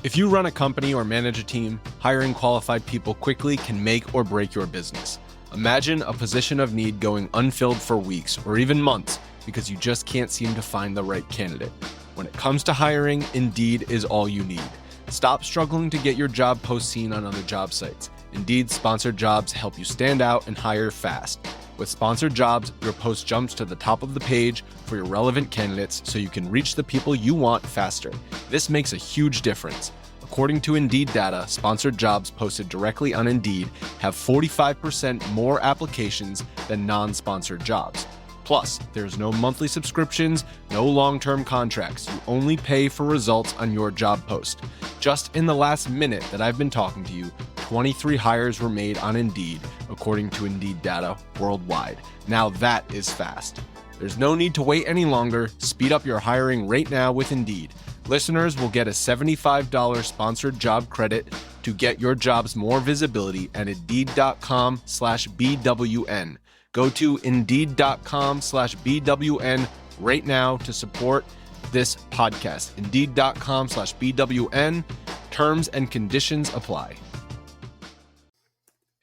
If you run a company or manage a team, hiring qualified people quickly can make or break your business. Imagine a position of need going unfilled for weeks or even months because you just can't seem to find the right candidate. When it comes to hiring, Indeed is all you need. Stop struggling to get your job post seen on other job sites. Indeed sponsored jobs help you stand out and hire fast. With sponsored jobs, your post jumps to the top of the page for your relevant candidates so you can reach the people you want faster. This makes a huge difference. According to Indeed data, sponsored jobs posted directly on Indeed have 45% more applications than non-sponsored jobs. Plus, there's no monthly subscriptions, no long-term contracts. You only pay for results on your job post. Just in the last minute that I've been talking to you, 23 hires were made on Indeed, according to Indeed data worldwide. Now that is fast. There's no need to wait any longer. Speed up your hiring right now with Indeed. Listeners will get a $75 sponsored job credit to get your jobs more visibility at Indeed.com/BWN. Go to Indeed.com/BWN right now to support this podcast. Indeed.com/BWN. Terms and conditions apply.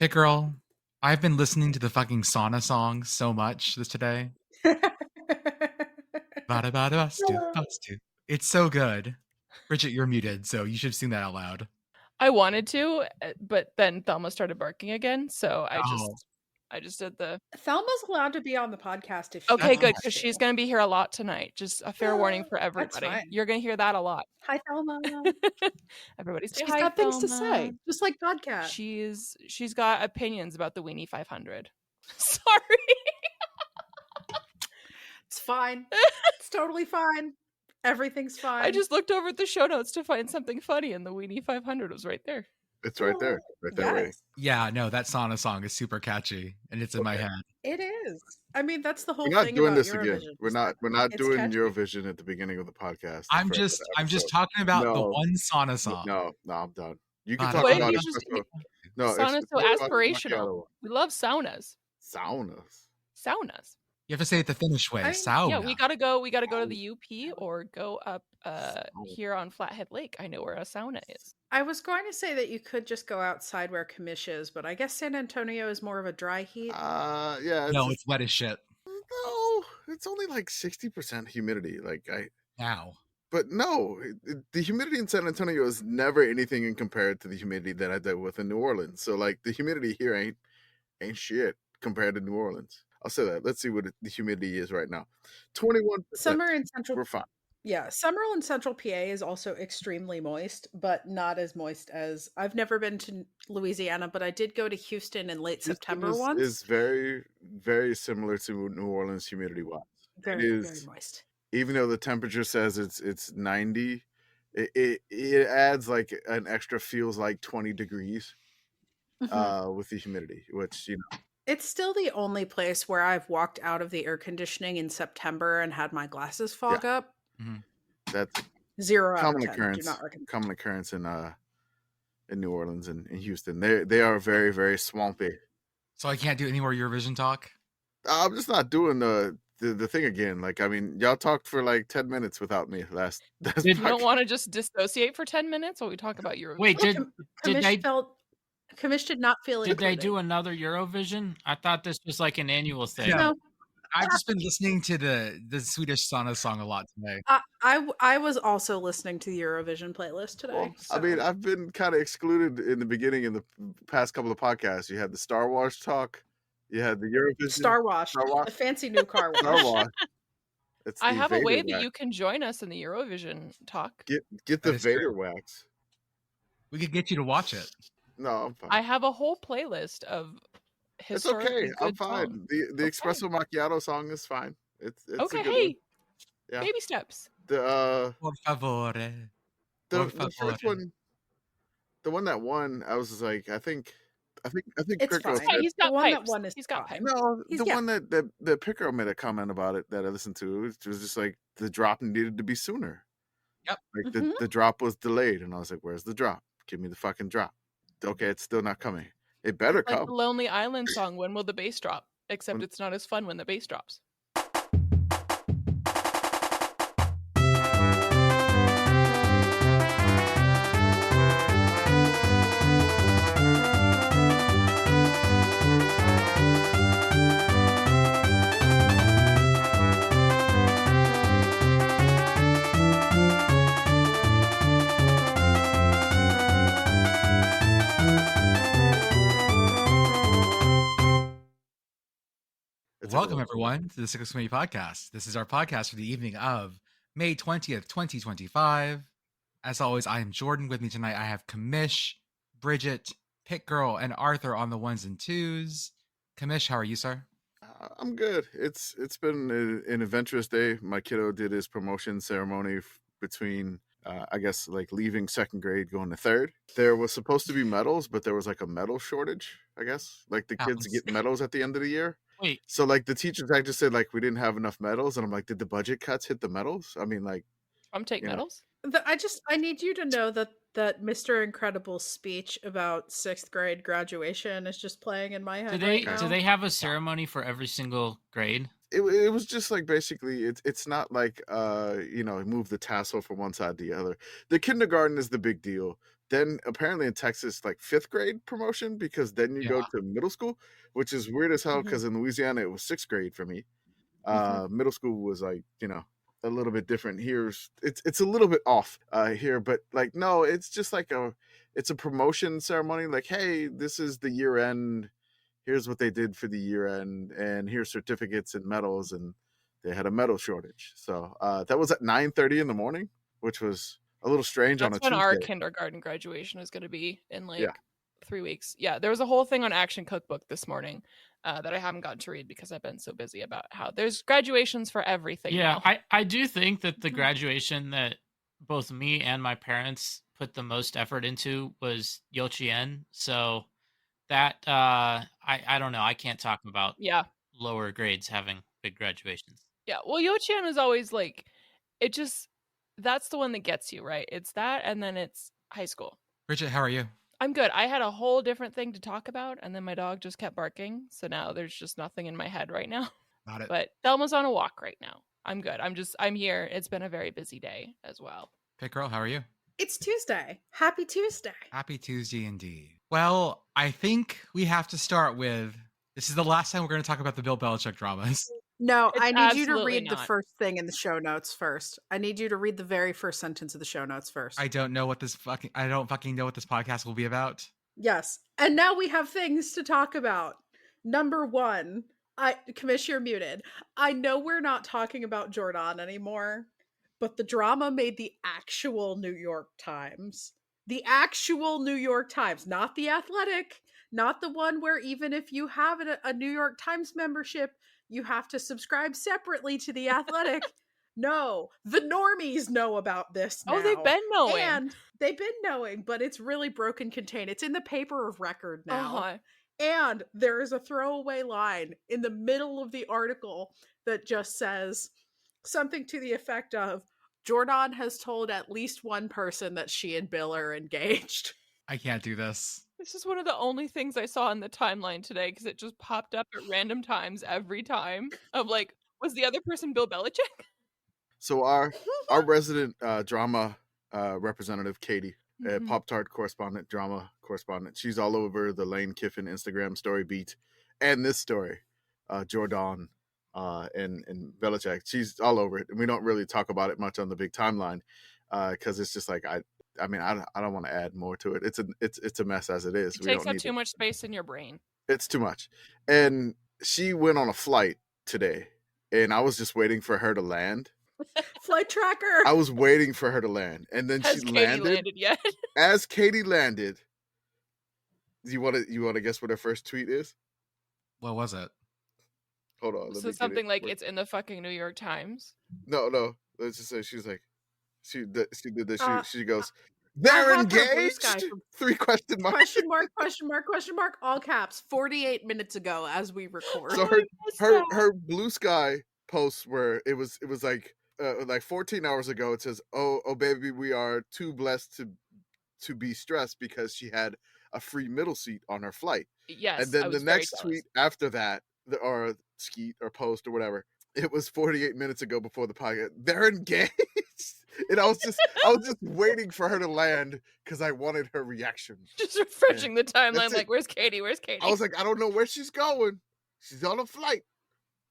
Pitt Girl, I've been listening to the fucking sauna song so much today. It's so good. Bridget, you're muted, so you should sing that out loud. I wanted to, but then Thelma started barking again, so I just did the... Thelma's allowed to be on the podcast if she Okay, good, because she's going to be here a lot tonight. Just a fair warning for everybody. You're going to hear that a lot. Hi, Thelma. Everybody say She's hi, got things to Thelma. say, just like podcast. She's got opinions about the WIENIE 500. Sorry. It's fine. It's totally fine. Everything's fine. I just looked over at the show notes to find something funny, and the WIENIE 500 was right there. It's right there. Right there. Waiting. Yeah, no, that sauna song is super catchy, and it's in my head. It is. I mean, that's the whole We're not thing doing about this Eurovision. again. We're not doing catchy. Eurovision at the beginning of the podcast. I'm just talking about the one sauna song. No, I'm done. You can talk What about if it. you just- No, Sauna's so it's aspirational. We love saunas. Saunas. You have to say it the Finnish way. Sauna. Yeah, we gotta go to the UP or go up here on Flathead Lake. I know where a sauna is. I was going to say that you could just go outside where Commish is, but I guess San Antonio is more of a dry heat. Yeah. It's wet as shit. No, it's only like 60% humidity. But no, the humidity in San Antonio is never anything compared to the humidity that I dealt with in New Orleans. So like the humidity here ain't shit compared to New Orleans. I'll say that. Let's see what the humidity is right now. 21%. Summer in Central. We're fine. Yeah, summer in Central PA is also extremely moist, but not as moist as I've never been to Louisiana, but I did go to Houston in late September once. It's very, very similar to New Orleans humidity wise. Very moist. Even though the temperature says it's 90, it adds like an extra feels like 20 degrees with the humidity, which It's still the only place where I've walked out of the air conditioning in September and had my glasses fog up. Mm-hmm. That's 0 out common of 10. occurrence. Do not recommend. Common occurrence in New Orleans and in Houston. They are very, very swampy. So I can't do any more Eurovision talk? I'm just not doing the thing again. Like, I mean, y'all talked for like 10 minutes without me last. You don't want to just dissociate for 10 minutes while we talk about Eurovision? Wait, Commish did not feel Did they do another Eurovision? I thought this was like an annual thing. No. I've just been listening to the Swedish sauna song a lot today. I was also listening to the Eurovision playlist today. Well, I mean, I've been kind of excluded in the beginning in the past couple of podcasts. You had the Star Wars talk. You had the Eurovision. Star Wash. A fancy new car wash. Star Wash. I have a way that you can join us in the Eurovision talk. Get the Vader wax. We could get you to watch it. No, I'm fine. I have a whole playlist of It's okay. I'm fine. The espresso macchiato song is fine. It's okay. A good Hey, one. Yeah. baby steps. The Por favore. the first one, the one that won, I was just like, I think It's Pitt Girl fine. said- He's got one pipes. that won is He's got fine. pipes. No, the one that Pitt Girl made a comment about it that I listened to. It was just like the drop needed to be sooner. Yep. Like the drop was delayed, and I was like, "Where's the drop? Give me the fucking drop." Okay, it's still not coming. It better Like come. the Lonely Island song, When Will the Bass Drop? Except it's not as fun when the bass drops. Welcome, everyone, to the Six Committee Podcast. This is our podcast for the evening of May 20th, 2025. As always, I am Jordan. With me tonight, I have Commish, Brigit, Pitt Girl, and Arthur on the ones and twos. Commish, how are you, sir? I'm good. It's been an adventurous day. My kiddo did his promotion ceremony between, I guess, like leaving second grade, going to third. There was supposed to be medals, but there was like a medal shortage, I guess. Like the kids get medals at the end of the year. Wait. So like the teachers, I just said like we didn't have enough medals, and I'm like, did the budget cuts hit the medals? I mean, like, take medals. I need you to know that Mr. Incredible's speech about 6th grade graduation is just playing in my head. Do they have a ceremony for every single grade? It was just like basically it's not like move the tassel from one side to the other. The kindergarten is the big deal. Then apparently in Texas, like 5th grade promotion, because then you go to middle school, which is weird as hell because in Louisiana it was 6th grade for me. Middle school was like, a little bit different. It's a little bit off here, but like no, it's just like it's a promotion ceremony. Like, hey, this is the year end. Here's what they did for the year end, and here's certificates and medals, and they had a medal shortage. So that was at 9:30 in the morning, which was a little strange on a Tuesday. That's when our kindergarten graduation is going to be in 3 weeks. Yeah, there was a whole thing on Action Cookbook this morning that I haven't gotten to read because I've been so busy about how there's graduations for everything. Yeah, now. I do think that the graduation that both me and my parents put the most effort into was Yochien. So that I don't know. I can't talk about lower grades having big graduations. Yeah, well, Yochien is always like, that's the one that gets you, right? It's that, and then it's high school. Bridget, how are you? I'm good. I had a whole different thing to talk about, and then my dog just kept barking. So now there's just nothing in my head right now. Got it. But Thelma's on a walk right now. I'm good. I'm here. It's been a very busy day as well. Pitt Girl, how are you? It's Tuesday. Happy Tuesday. Happy Tuesday indeed. Well, I think we have to start with, this is the last time we're going to talk about the Bill Belichick dramas. No, It's I need you to absolutely read the not. first thing in the show notes first. I need you to read the very first sentence of the show notes first. I don't fucking know what this podcast will be about. Yes. And now we have things to talk about. Number 1, Commish, you're muted. I know we're not talking about Jordan anymore, but the drama made the actual New York Times. The actual New York Times, not the Athletic, not the one where even if you have a New York Times membership, you have to subscribe separately to the Athletic. No, the normies know about this now. Oh, they've been knowing. And they've been knowing, but it's really broken contained. It's in the paper of record now. And there is a throwaway line in the middle of the article that just says something to the effect of, Jordan has told at least one person that she and Bill are engaged. I can't do this. This is one of the only things I saw in the timeline today because it just popped up at random times every time of like, was the other person Bill Belichick? So our resident drama representative, Katie, Pop-Tart correspondent, drama correspondent, she's all over the Lane Kiffin Instagram story beat and this story, Jordan and Belichick. She's all over it, and we don't really talk about it much on the big timeline because it's just like I don't want to add more to it. It's a mess as it is. It takes up too much space in your brain. It's too much. And she went on a flight today, and I was just waiting for her to land. Flight tracker. I was waiting for her to land, and then she landed yet? As Katie landed, you want to guess what her first tweet is? What was it? Hold on. So something like it's in the fucking New York Times. No. Let's just say she's like, she did this. She goes, they're engaged. 3 question marks. Question mark. All caps. 48 minutes ago, as we record. So her blue sky posts were it was like 14 hours ago. It says, oh baby, we are too blessed to be stressed because she had a free middle seat on her flight. Yes. And then the next tweet after that, or skeet or post or whatever, it was 48 minutes ago before the podcast. They're engaged. And I was just waiting for her to land because I wanted her reaction. Just refreshing the timeline, like, where's Katie? I was like, I don't know where she's going. She's on a flight.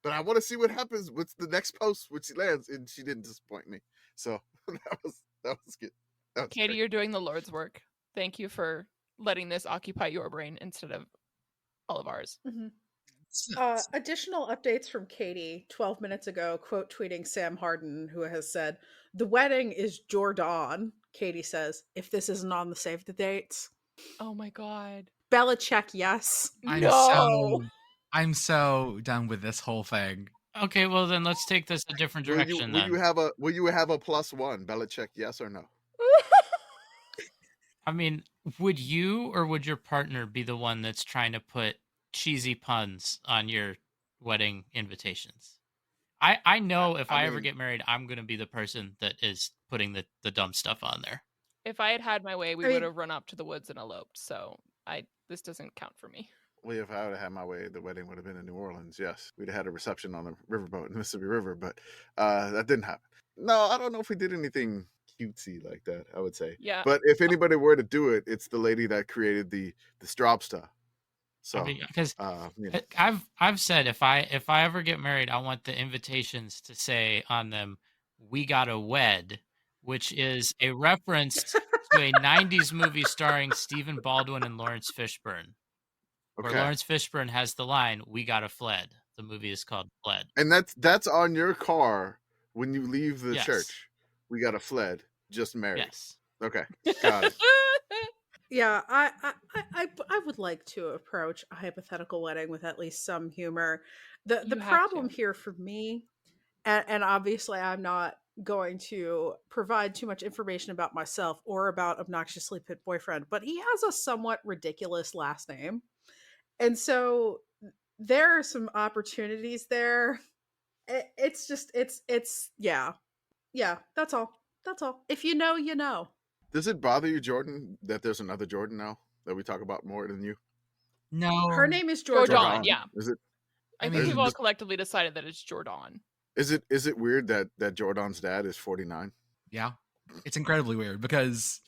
But I want to see what happens with the next post when she lands, and she didn't disappoint me. So that was good. That was Katie, great. you're doing the Lord's work. Thank you for letting this occupy your brain instead of all of ours. Mm-hmm. Additional updates from Katie 12 minutes ago, quote tweeting Sam Harden, who has said, "The wedding is Jordan." Katie says, "If this isn't on the save the dates." Oh my god. Belichick, yes. I'm so done with this whole thing. Okay, well then let's take this a different direction. Will you have a +1, Belichick? Yes or no? I mean, would you or would your partner be the one that's trying to put cheesy puns on your wedding invitations? I know if I ever get married, I'm going to be the person that is putting the dumb stuff on there. If I had had my way, we would have run up to the woods and eloped. So this doesn't count for me. Well, if I would have had my way, the wedding would have been in New Orleans. Yes, we'd have had a reception on the riverboat in the Mississippi River, but that didn't happen. No, I don't know if we did anything cutesy like that, I would say. Yeah. But if anybody were to do it, it's the lady that created the Stropsta. So, because I've said if I ever get married, I want the invitations to say on them, "We got a wed," which is a reference to a 90s movie starring Stephen Baldwin and Lawrence Fishburne. Where Lawrence Fishburne has the line, "We got a fled." The movie is called Fled. And that's on your car when you leave the church. We got a fled, just married. Yes. Okay. Got it. Yeah, I would like to approach a hypothetical wedding with at least some humor. The problem here for me, and obviously I'm not going to provide too much information about myself or about Obnoxiously Pit Boyfriend, but he has a somewhat ridiculous last name. And so there are some opportunities there. It's yeah, that's all. If you know, you know. Does it bother you, Jordan, that there's another Jordan now that we talk about more than you? No. Her name is Jordan. Yeah. Is it? I think we've all collectively decided that it's Jordan. Is it weird that Jordan's dad is 49? Yeah. It's incredibly weird because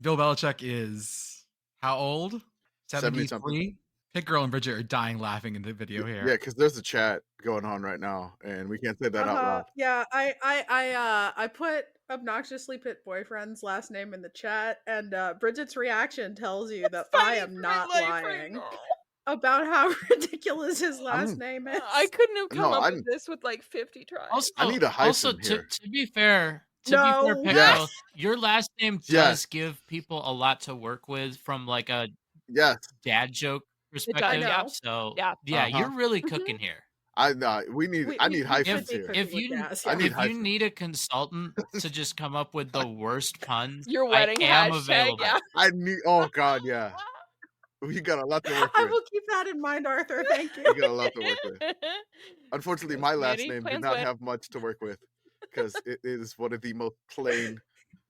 Bill Belichick is how old? 73? Pitt Girl and Brigit are dying laughing in the video here. Yeah, because there's a chat going on right now, and we can't say that out loud. Yeah, I put Obnoxiously Pit Boyfriend's last name in the chat, and Bridget's reaction tells you that I am not lying about how ridiculous his last name is. I couldn't have come up with this with like 50 tries. Also, I need a hyphen here. To be fair, Pitt Girl, your last name does give people a lot to work with from like a dad joke perspective. So you're really cooking here. I need hyphens here. If you need a consultant to just come up with the worst puns, your wedding I am hashtag, available. yeah. I need. Oh God, yeah. We got a lot to work with. I will keep that in mind, Arthur. Thank you. We got a lot to work with. Unfortunately, my last name did not have much to work with because it is one of the most plain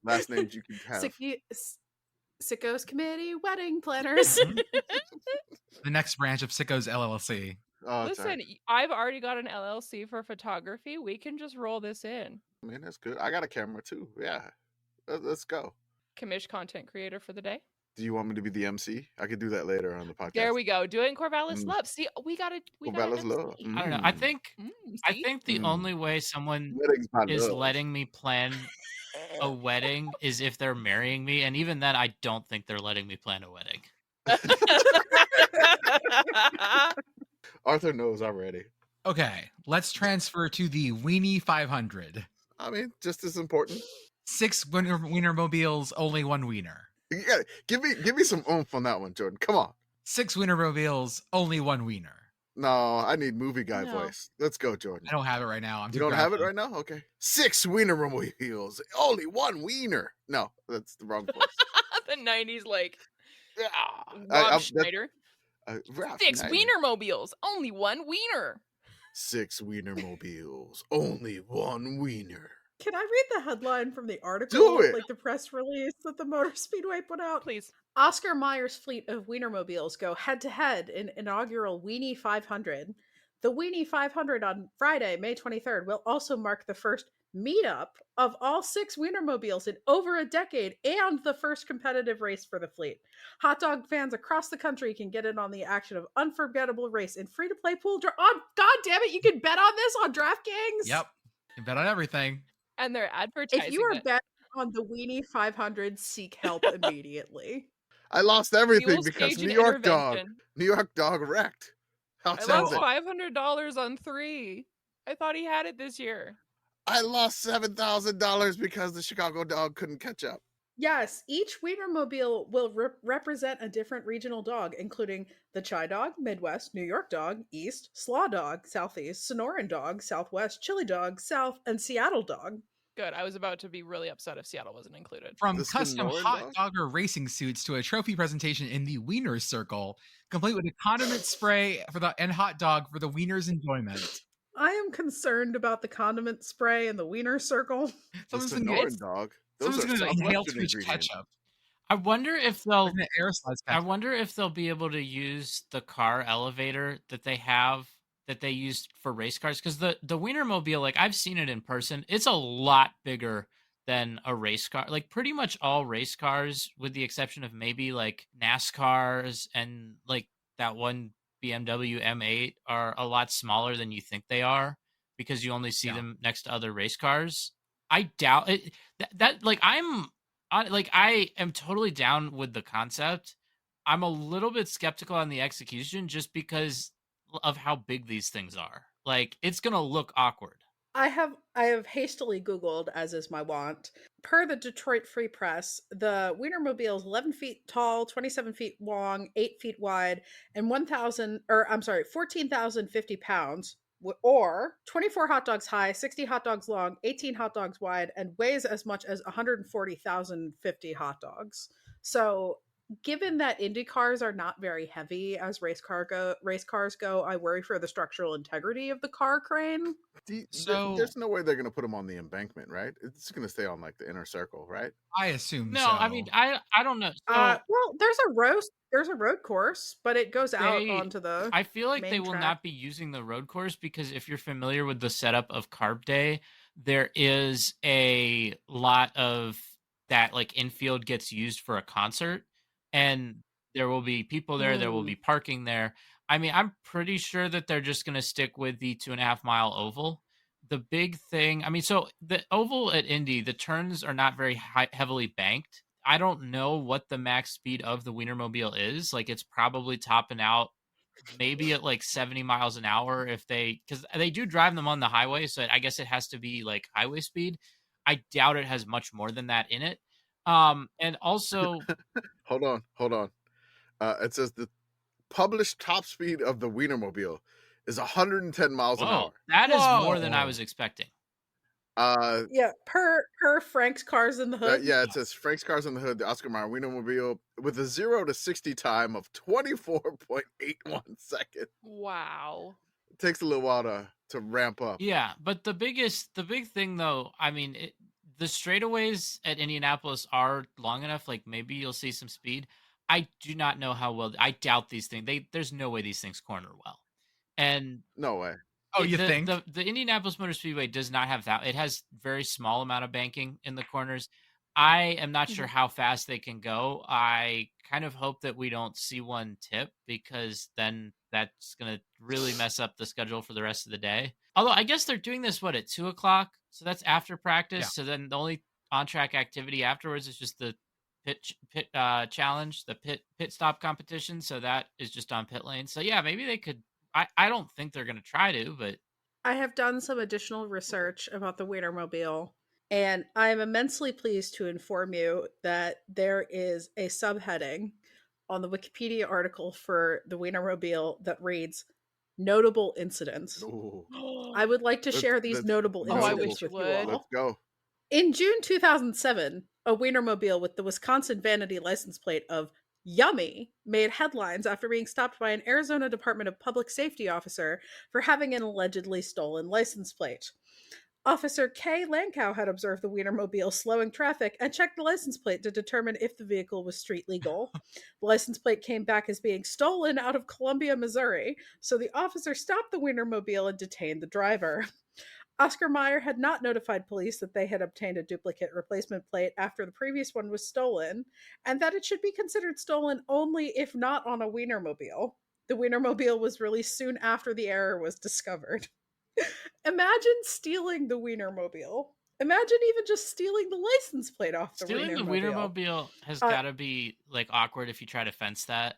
last names you can have. Sickos Committee Wedding Planners. The next branch of Sickos LLC. Oh, listen, I've already got an LLC for photography. We can just roll this in. Man, that's good. I got a camera too. Yeah, let's go. Commish content creator for the day. Do you want me to be the MC? I could do that later on the podcast. There we go. Doing Corvallis Love. See, we got it. Corvallis Love. I don't know. I think the only way someone is letting me plan a wedding is if they're marrying me, and even then, I don't think they're letting me plan a wedding. Arthur knows already. Okay, let's transfer to the Weenie 500. I mean, just as important. 6 Wienermobiles, only 1 wiener. Yeah, give me some oomph on that one, Jordan. Come on. 6 Wienermobiles, only 1 wiener. No, I need movie guy voice. Let's go, Jordan. I don't have it right now. You don't have it right now? Okay. 6 Wienermobiles, only 1 wiener. No, that's the wrong voice. The 90s, like, Rob Rob Schneider. 6 Schneider. Wienermobiles, only 1 wiener. 6 Wienermobiles, only 1 wiener. Can I read the headline from the article? Do it. Like the press release that the Motor Speedway put out? Please. Oscar Mayer's fleet of Wienermobiles go head-to-head in inaugural Weenie 500. The Weenie 500 on Friday, May 23rd, will also mark the first meetup of all 6 Wienermobiles in over a decade and the first competitive race for the fleet. Hot dog fans across the country can get in on the action of unforgettable race and free-to-play pool draw. Oh, God damn it, you can bet on this on DraftKings? Yep. You can bet on everything. And they're advertising. If you are betting on the Weenie 500, seek help immediately. I lost everything because New York Dog wrecked. How I lost was it? $500 on 3. I thought he had it this year. I lost $7,000 because the Chicago dog couldn't catch up. Yes, each Wienermobile will represent a different regional dog, including the Chai Dog, Midwest, New York Dog, East, Slaw Dog, Southeast, Sonoran Dog, Southwest, Chili Dog, South, and Seattle Dog. Good. I was about to be really upset if Seattle wasn't included. From The custom Sonoran hot dog? dogger racing suits to a trophy presentation in the Wiener Circle, complete with a condiment spray and hot dog for the Wiener's enjoyment. I am concerned about the condiment spray and the Wiener Circle. The Someone's gonna Sonoran dog. Those someone's are gonna inhale Southwestern too much ingredients. ketchup. I wonder if they'll. Like an aerosolized I ketchup. wonder if they'll be able to use the car elevator that they have that they use for race cars, because the Wienermobile, like I've seen it in person, it's a lot bigger than a race car. Like pretty much all race cars, with the exception of maybe like NASCARs and like that one BMW M8, are a lot smaller than you think they are because you only see Yeah. them next to other race cars. I doubt it. That like I am totally down with the concept. I'm a little bit skeptical on the execution just because of how big these things are. Like it's gonna look awkward. I have hastily Googled, as is my wont. Per the Detroit Free Press, the Wienermobile is 11 feet tall, 27 feet long, 8 feet wide, and 14,050 pounds, or 24 hot dogs high, 60 hot dogs long, 18 hot dogs wide, and weighs as much as 140,050 hot dogs. So, given that Indy cars are not very heavy as race cars go, I worry for the structural integrity of the car crane. So- There's no way they're going to put them on the embankment, right? It's going to stay on like the inner circle, right? I assume No, so. I mean I don't know. So Well, there's a road course, but it goes out onto the. I feel like they main will track. not be using the road course because if you're familiar with the setup of Carb Day, there is a lot of that like infield gets used for a concert, and there will be people there. There will be parking there. I mean, I'm pretty sure that they're just going to stick with the 2.5 mile oval. The big thing, I mean, so the oval at Indy, the turns are not very heavily banked. I don't know what the max speed of the Wienermobile is. Like, it's probably topping out maybe at like 70 miles an hour because they do drive them on the highway. So I guess it has to be like highway speed. I doubt it has much more than that in it. And also, Hold on. It says the published top speed of the Wienermobile is 110 miles an hour. That is more than I was expecting. Yeah, per Frank's Cars in the Hood. Yeah, it says Frank's Cars in the Hood, the Oscar Mayer Wienermobile, with a 0 to 60 time of 24.81 seconds. Wow. It takes a little while to ramp up. Yeah, but the big thing though, I mean, the straightaways at Indianapolis are long enough. Like maybe you'll see some speed. I do not know how well. I doubt these things. There's no way these things corner well. And no way. Oh, you think the Indianapolis Motor Speedway does not have that? It has very small amount of banking in the corners. I am not sure how fast they can go. I kind of hope that we don't see one tip because then that's going to really mess up the schedule for the rest of the day. Although I guess they're doing this, at 2:00? So that's after practice. Yeah. So then the only on-track activity afterwards is just the pit challenge, the pit stop competition. So that is just on pit lane. So yeah, maybe they could. I don't think they're going to try to, but I have done some additional research about the Wienermobile, and I am immensely pleased to inform you that there is a subheading on the Wikipedia article for the Wienermobile that reads "Notable Incidents." Ooh. I would like to share these notable Oh, I incidents wish with you you would. all. Let's go. In June 2007, a Wienermobile with the Wisconsin vanity license plate of Yummy made headlines after being stopped by an Arizona Department of Public Safety officer for having an allegedly stolen license plate. Officer Kay Lankow had observed the Wienermobile slowing traffic and checked the license plate to determine if the vehicle was street legal. The license plate came back as being stolen out of Columbia, Missouri, so the officer stopped the Wienermobile and detained the driver. Oscar Mayer had not notified police that they had obtained a duplicate replacement plate after the previous one was stolen, and that it should be considered stolen only if not on a Wienermobile. The Wienermobile was released soon after the error was discovered. Imagine stealing the Wienermobile. Imagine even just stealing the license plate off the Wienermobile. stealing the Wienermobile has got to be like awkward if you try to fence that.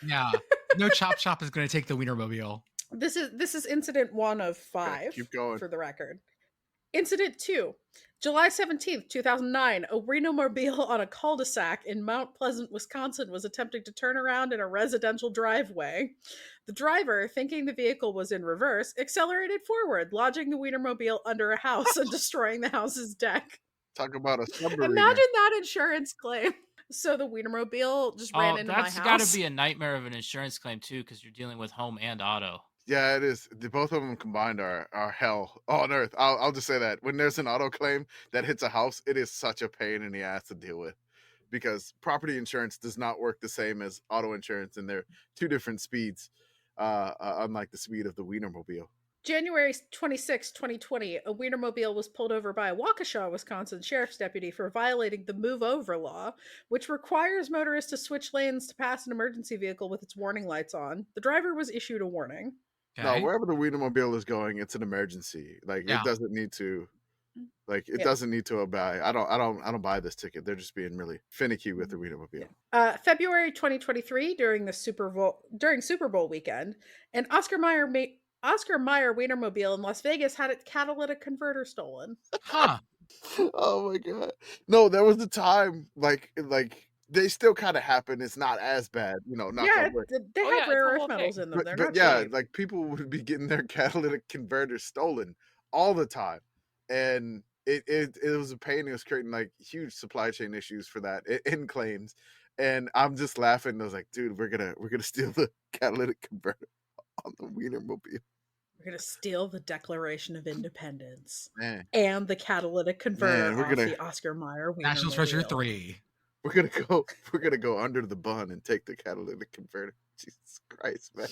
Yeah. No chop shop is going to take the Wienermobile. This is incident 1 of 5. Okay, keep going. For the record. Incident 2. July 17th, 2009, a Wienermobile on a cul-de-sac in Mount Pleasant, Wisconsin was attempting to turn around in a residential driveway. The driver, thinking the vehicle was in reverse, accelerated forward, lodging the Wienermobile under a house and destroying the house's deck. Talk about a submarine. Imagine that insurance claim. So the Wienermobile just ran into my house. That's got to be a nightmare of an insurance claim too, because you're dealing with home and auto. Yeah, it is. Both of them combined are hell on earth. I'll just say that when there's an auto claim that hits a house, it is such a pain in the ass to deal with, because property insurance does not work the same as auto insurance, and they're two different speeds, unlike the speed of the Wienermobile. January 26, 2020, a Wienermobile was pulled over by a Waukesha, Wisconsin sheriff's deputy for violating the move over law, which requires motorists to switch lanes to pass an emergency vehicle with its warning lights on. The driver was issued a warning. Okay. No, wherever the Wienermobile is going, it's an emergency. Like it doesn't need to. Like it doesn't need to obey. I don't buy this ticket. They're just being really finicky with the Wienermobile. February 2023, during Super Bowl weekend, an Oscar Mayer Wienermobile in Las Vegas had its catalytic converter stolen. Huh. Oh my god. No, there was the time like they still kind of happen. It's not as bad, you know. They have rare earth metals in them. But yeah, cheap. Like people would be getting their catalytic converters stolen all the time, and it was a pain. It was creating like huge supply chain issues for that in claims. And I'm just laughing. I was like, dude, we're gonna steal the catalytic converter on the Wienermobile. We're gonna steal the Declaration of Independence and the catalytic converter off the Oscar Mayer Wienermobile. National Treasure 3. We're gonna go under the bun and take the catalytic converter. Jesus Christ, man.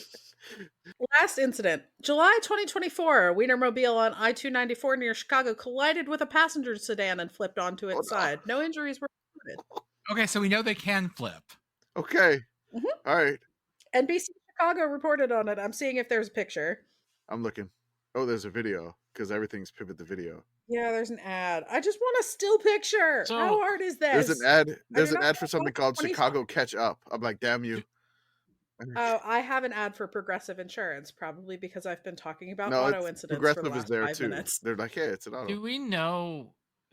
Last incident. July 2024, a Wienermobile on I-294 near Chicago collided with a passenger sedan and flipped onto its side. No injuries were reported. Okay, so we know they can flip. Okay. Mm-hmm. All right. NBC Chicago reported on it. I'm seeing if there's a picture. I'm looking. Oh, there's a video, because everything's pivot the video. Yeah, there's an ad. I just want a still picture. So, how hard is this? There's an ad. There's an ad for something called Chicago Catch Up. I'm like, damn you. Oh, I have an ad for Progressive Insurance, probably because I've been talking about auto incidents Progressive for the last is there 5 too. minutes. They're like, hey, it's an auto. Do we know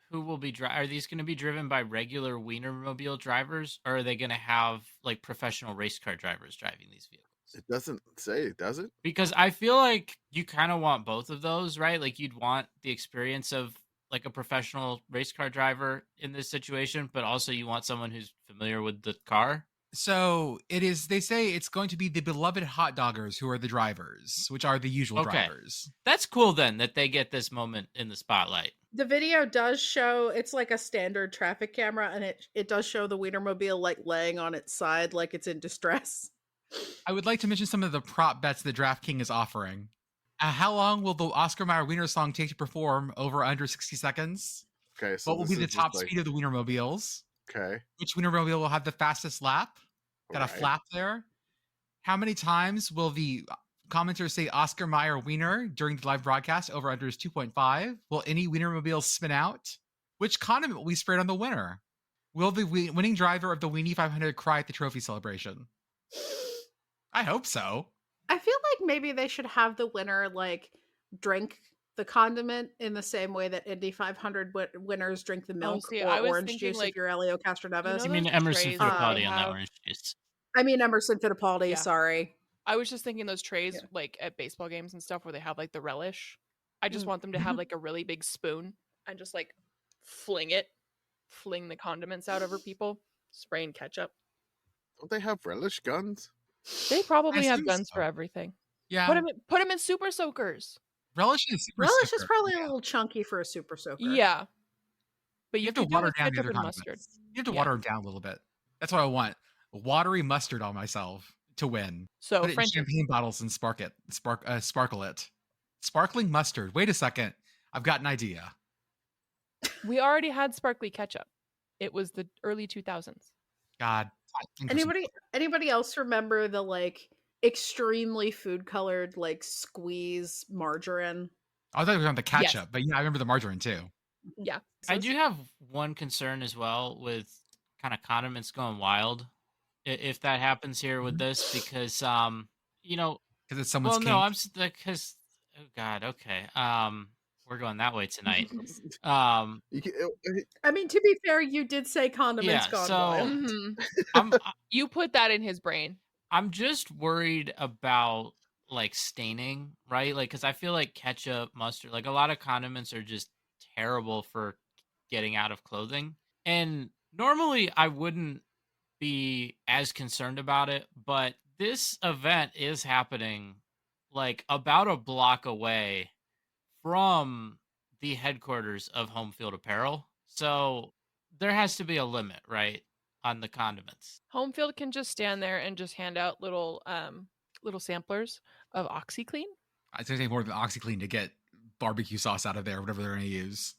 who will be are these going to be driven by regular Wienermobile drivers, or are they going to have like professional race car drivers driving these vehicles? It doesn't say, does it? Because I feel like you kind of want both of those, right? Like you'd want the experience of like a professional race car driver in this situation, but also you want someone who's familiar with the car. So they say it's going to be the beloved hot doggers who are the drivers, which are the usual drivers. That's cool then that they get this moment in the spotlight. The video does show, it's like a standard traffic camera, and it does show the Wienermobile like laying on its side like it's in distress. I would like to mention some of the prop bets that DraftKings is offering. How long will the Oscar Mayer Wiener song take to perform? Over under 60 seconds? Okay. So what will be the top speed of the Wienermobiles? Okay. Which Wienermobile will have the fastest lap? Got a flap there. How many times will the commenters say Oscar Mayer Wiener during the live broadcast? Over under is 2.5. Will any Wienermobile spin out? Which condiment will we spread on the winner? Will the winning driver of the WIENIE 500 cry at the trophy celebration? I hope so. I feel like maybe they should have the winner like drink the condiment in the same way that Indy 500 winners drink the milk or orange juice if you're Elio Castroneves. You mean Emerson Fittipaldi on that orange juice? I mean Emerson Fittipaldi, sorry. I was just thinking those trays like at baseball games and stuff where they have like the relish. I just want them to have like a really big spoon and just like fling the condiments out over people, spraying ketchup. Don't they have relish guns? They probably have guns for everything. Yeah. Put them in super soakers. Relish is probably a little chunky for a super soaker. Yeah. But you have to water down the other condiments. You have to water them down a little bit. That's what I want. Watery mustard on myself to win. So put it in champagne bottles and sparkle it. Sparkling mustard. Wait a second. I've got an idea. We already had sparkly ketchup. It was the early 2000s. God. Anybody else remember the like extremely food colored like squeeze margarine? I thought it was on the ketchup, but yeah, I remember the margarine too. Yeah. I do have one concern as well with kind of condiments going wild. if that happens here with this, because you know, because it's someone's well, no, kink. because oh god, okay, we're going that way tonight. I mean, to be fair, you did say condiments Yeah, gone so wild. You put that in his brain. I'm just worried about like staining, right? Like, because I feel like ketchup, mustard, like a lot of condiments are just terrible for getting out of clothing. And normally I wouldn't be as concerned about it, but this event is happening like about a block away from the headquarters of Home Field Apparel. So there has to be a limit, right, on the condiments. Home field can just stand there and just hand out little samplers of OxyClean. It's going to take more than OxyClean to get barbecue sauce out of there, whatever they're going to use.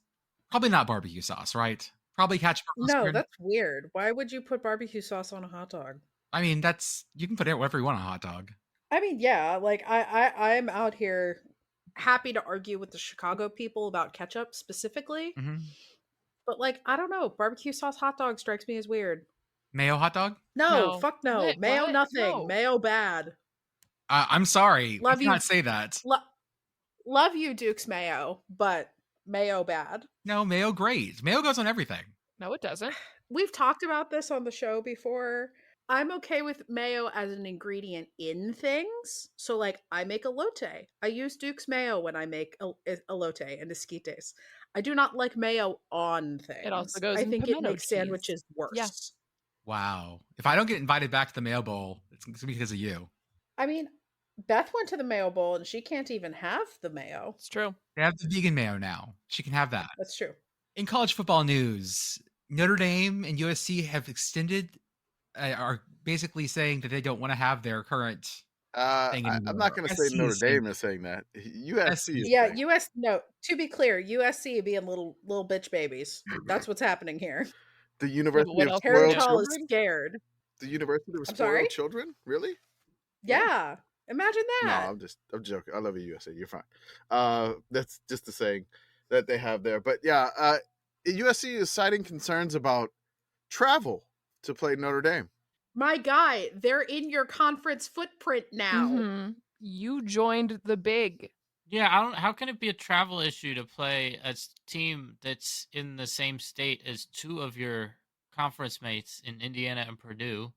Probably not barbecue sauce, right? Probably ketchup. No, that's weird. Why would you put barbecue sauce on a hot dog? I mean, you can put it whatever you want on a hot dog. I mean, yeah, like I'm out here happy to argue with the Chicago people about ketchup specifically. Mm-hmm. But like, I don't know, barbecue sauce hot dog strikes me as weird. Mayo hot dog? No, fuck no. What? Mayo What? nothing. No. Mayo bad. I'm sorry. Love you you. Not say that. Love you, Duke's mayo, but mayo bad. No, mayo great. Mayo goes on everything. No, it doesn't. We've talked about this on the show before. I'm okay with mayo as an ingredient in things. So, like, I make elote. I use Duke's mayo when I make elote and esquites. I do not like mayo on things. It also goes I in think it pimento makes cheese. sandwiches worse. Yeah. Wow. If I don't get invited back to the mayo bowl, it's going to be because of you. I mean, Beth went to the mayo bowl and she can't even have the mayo. It's true. They have the vegan mayo now. She can have that. That's true. In college football news, Notre Dame and USC have extended, are basically saying that they don't want to have their current thing anymore. I'm not going to say Notre Dame is saying that. USC is yeah, no, to be clear, USC being little bitch babies. That's what's happening here. The University of Harry Spoiled Tall is Children? scared. The University of I'm Spoiled sorry? Children? Really? Yeah. Imagine that. No, I'm joking. I love you, USA. You're fine. That's just the saying that they have there. But yeah, USC is citing concerns about travel to play Notre Dame. My guy, they're in your conference footprint now. Mm-hmm. You joined the big. Yeah, how can it be a travel issue to play a team that's in the same state as two of your conference mates in Indiana and Purdue?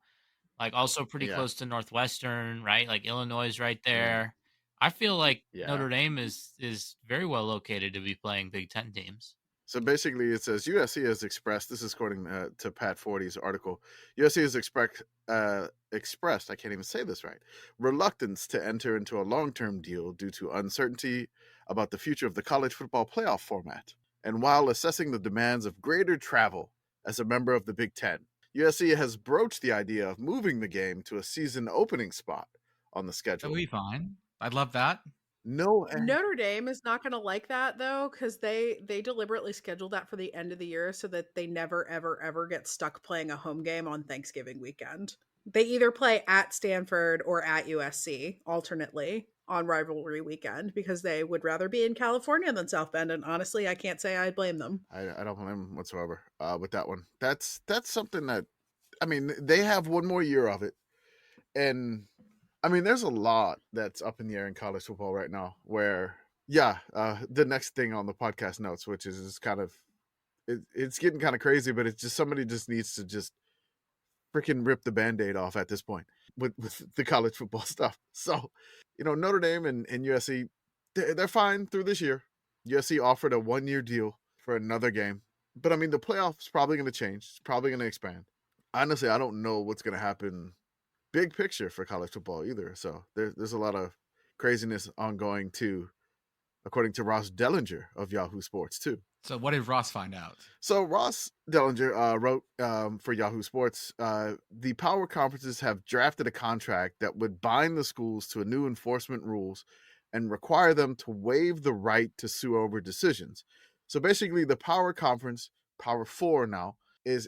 Like also pretty close to Northwestern, right? Like Illinois is right there. I feel like Notre Dame is very well located to be playing Big Ten teams. So basically it says USC has expressed, this is according to Pat Forty's article, USC has expressed, I can't even say this right, reluctance to enter into a long-term deal due to uncertainty about the future of the college football playoff format. And while assessing the demands of greater travel as a member of the Big Ten, USC has broached the idea of moving the game to a season opening spot on the schedule. That would be fine. I'd love that. No, Notre Dame is not going to like that though, because they deliberately scheduled that for the end of the year so that they never ever get stuck playing a home game on Thanksgiving weekend. They either play at Stanford or at USC alternately on rivalry weekend because they would rather be in California than South Bend, and honestly, I can't say I blame them. I don't blame them whatsoever with that one. That's something that, I mean, they have one more year of it, and I mean, there's a lot that's up in the air in college football right now where, the next thing on the podcast notes, which is kind of, it's getting kind of crazy, but it's just somebody just needs to just freaking rip the Band-Aid off at this point with the college football stuff. So, Notre Dame and USC, they're fine through this year. USC offered a 1-year deal for another game. But, I mean, the playoffs probably going to change. It's probably going to expand. Honestly, I don't know what's going to happen big picture for college football either. So there's a lot of craziness ongoing too, according to Ross Dellinger of Yahoo Sports too. So what did Ross find out? So Ross Dellinger wrote for Yahoo Sports, the power conferences have drafted a contract that would bind the schools to a new enforcement rules and require them to waive the right to sue over decisions. So basically the power conference, Power 4 now, is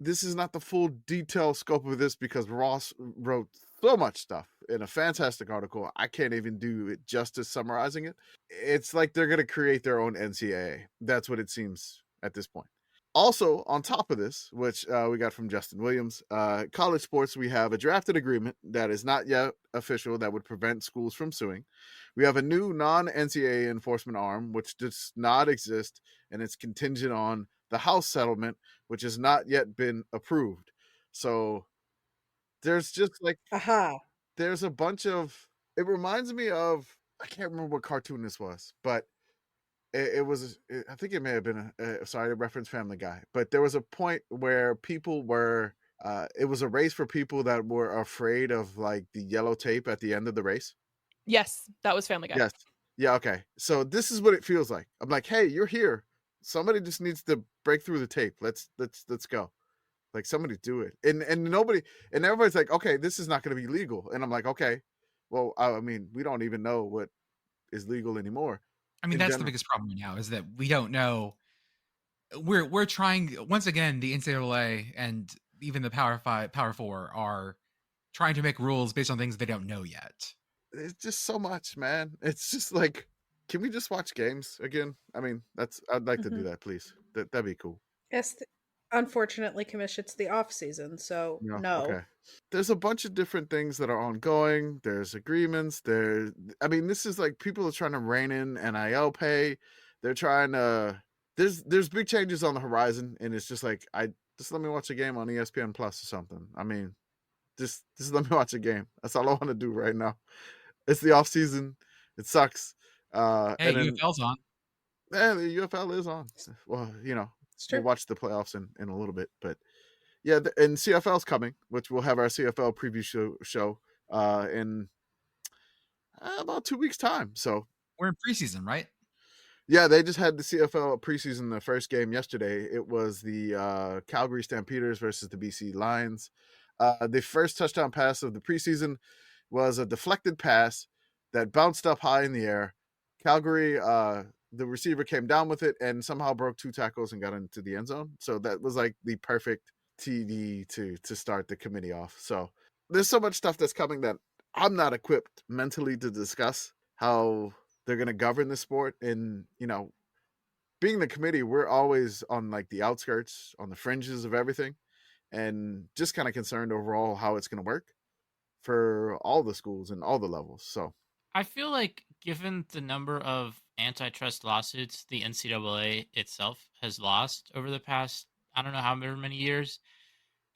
this is not the full detailed scope of this because Ross wrote so much stuff in a fantastic article. I can't even do it justice summarizing it. It's like they're going to create their own NCAA. That's what it seems at this point. Also, on top of this, which we got from Justin Williams, college sports, we have a drafted agreement that is not yet official that would prevent schools from suing. We have a new non-NCAA enforcement arm, which does not exist, and it's contingent on the House settlement, which has not yet been approved. So there's just like, there's a bunch of, it reminds me of, I can't remember what cartoon this was, but I think it may have been sorry to reference Family Guy, but there was a point where people were it was a race for people that were afraid of like the yellow tape at the end of the race. Yes, that was Family Guy. Yes. Yeah, okay. So this is what it feels like. I'm like, hey, you're here. Somebody just needs to break through the tape. Let's go. Like, somebody do it. And nobody, and everybody's like, okay, this is not going to be legal. And I'm like, okay, well, I mean, we don't even know what is legal anymore. I mean, that's the biggest problem now, is that we don't know. We're trying, once again, the NCAA and even the Power 4 are trying to make rules based on things they don't know yet. It's just so much, man. It's just like, can we just watch games again? I mean, I'd like to do that, please. That'd be cool. Yes, unfortunately, Commish, it's the off season, so no. Okay. There's a bunch of different things that are ongoing. There's agreements. I mean, this is like, people are trying to rein in NIL pay. They're trying to. There's big changes on the horizon, and it's just like, just let me watch a game on ESPN Plus or something. I mean, just let me watch a game. That's all I want to do right now. It's the off season. It sucks. Hey, UFL's on. Yeah, the UFL is on. Well, we'll watch the playoffs in a little bit, but yeah, and CFL's coming, which we'll have our CFL preview show in about 2 weeks' time. So we're in preseason, right? Yeah, they just had the CFL preseason, the first game yesterday. It was the Calgary Stampeders versus the BC Lions. The first touchdown pass of the preseason was a deflected pass that bounced up high in the air. Calgary, the receiver came down with it and somehow broke 2 tackles and got into the end zone. So that was like the perfect TD to start the committee off. So there's so much stuff that's coming that I'm not equipped mentally to discuss how they're going to govern the sport. And, being the committee, we're always on like the outskirts, on the fringes of everything, and just kind of concerned overall how it's going to work for all the schools and all the levels. So I feel like, given the number of antitrust lawsuits the NCAA itself has lost over the past, I don't know how many years,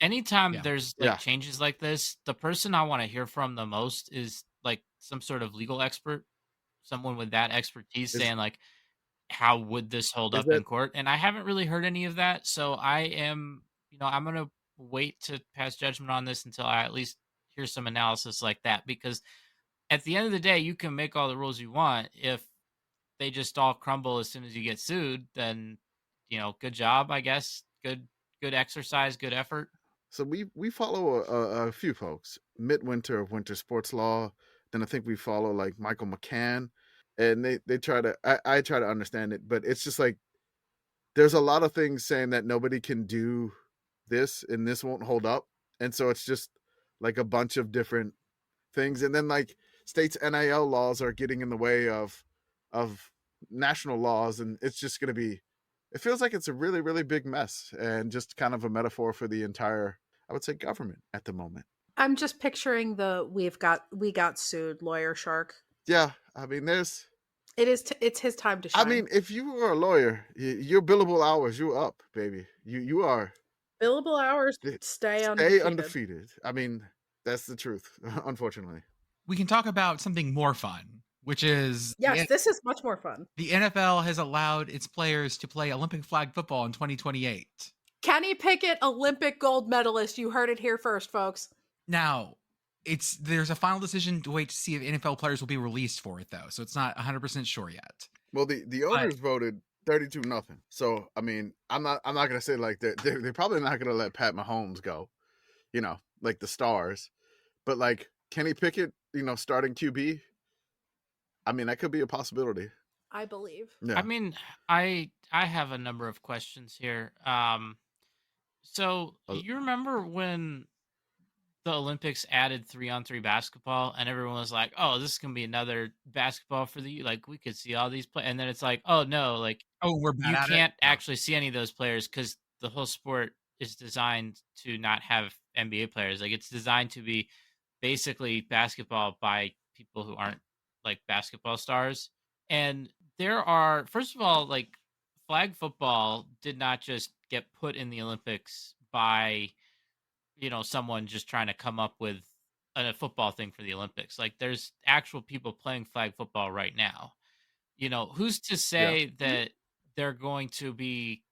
anytime there's changes like this, the person I want to hear from the most is like some sort of legal expert, someone with that expertise, saying like, how would this hold up in court? And I haven't really heard any of that. So I am, I'm going to wait to pass judgment on this until I at least hear some analysis like that, because at the end of the day, you can make all the rules you want. If they just all crumble as soon as you get sued, then, good job, I guess. Good exercise, good effort. So we follow a few folks. Midwinter of Winter Sports Law. Then I think we follow like Michael McCann, and they try to. I try to understand it, but it's just like there's a lot of things saying that nobody can do this and this won't hold up, and so it's just like a bunch of different things, and then like states' NIL laws are getting in the way of national laws, and it's just going to be. It feels like it's a really, really big mess, and just kind of a metaphor for the entire, I would say, government at the moment. I'm just picturing we got sued lawyer shark. Yeah, I mean, it's his time to shine. I mean, if you were a lawyer, your billable hours, you're up, baby. You are billable hours. Stay undefeated. I mean, that's the truth. Unfortunately, we can talk about something more fun, which is this is much more fun. The NFL has allowed its players to play Olympic flag football in 2028. Kenny Pickett, Olympic gold medalist. You heard it here first, folks. Now, there's a final decision to wait to see if NFL players will be released for it, though. So it's not 100% sure yet. Well, the owners voted 32-0. So I mean, I'm not gonna say like they're probably not gonna let Pat Mahomes go, like the stars, but like Kenny Pickett, starting QB. I mean, that could be a possibility. I believe. Yeah. I mean, I have a number of questions here. So you remember when the Olympics added 3-on-3 basketball, and everyone was like, "Oh, this is gonna be another basketball for like we could see all these play," and then it's like, "Oh no, like we're bad you at can't it. actually see any of those players because the whole sport is designed to not have NBA players. Like, it's designed to be basically basketball by people who aren't like basketball stars. And there are, first of all, like, flag football did not just get put in the Olympics by, someone just trying to come up with a football thing for the Olympics. Like, there's actual people playing flag football right now. Who's to say that they're going to be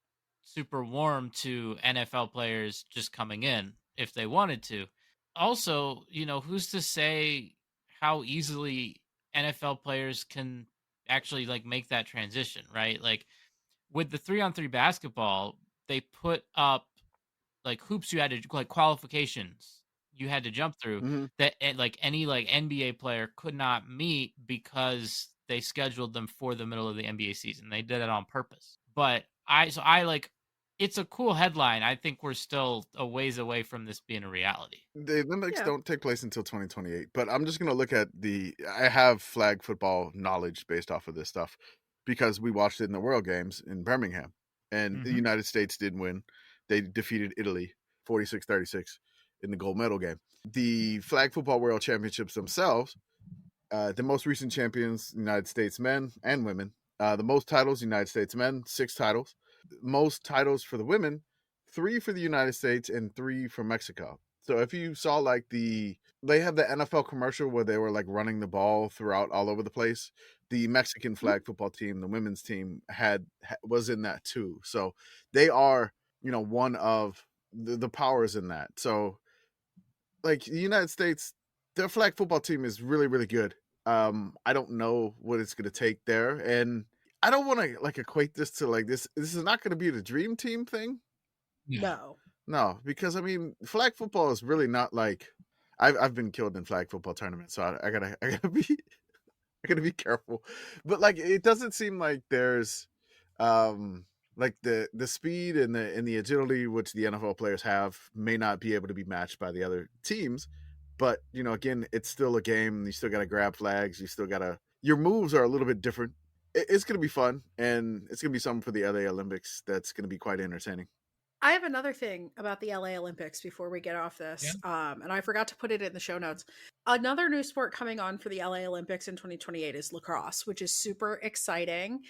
super warm to NFL players just coming in if they wanted to? Also, who's to say how easily NFL players can actually like make that transition, right? Like, with the 3-on-3 basketball, they put up like hoops you had to, like, qualifications you had to jump through that like any like NBA player could not meet because they scheduled them for the middle of the NBA season. They did it on purpose. But I like, it's a cool headline. I think we're still a ways away from this being a reality. The Olympics don't take place until 2028, but I'm just going to look at I have flag football knowledge based off of this stuff because we watched it in the World Games in Birmingham, and the United States did win. They defeated Italy 46-36 in the gold medal game. The flag football world championships themselves, the most recent champions, United States men and women. The most titles, United States men, 6 titles. Most titles for the women, 3 for the United States and 3 for Mexico. So if you saw like they have the NFL commercial where they were like running the ball throughout all over the place. The Mexican flag football team, the women's team was in that too. So they are, one of the powers in that. So like the United States, their flag football team is really, really good. I don't know what it's going to take there. And I don't want to like equate this to like this. This is not going to be the dream team thing. No, because I mean, flag football is really not like I've been killed in flag football tournaments, so I gotta be careful. But like, it doesn't seem like there's like the speed and the agility which the NFL players have may not be able to be matched by the other teams. But again, it's still a game. You still got to grab flags. You still got to. Your moves are a little bit different. It's going to be fun, and it's going to be something for the LA Olympics that's going to be quite entertaining. I have another thing about the LA Olympics before we get off this, and I forgot to put it in the show notes. Another new sport coming on for the LA Olympics in 2028 is lacrosse, which is super exciting.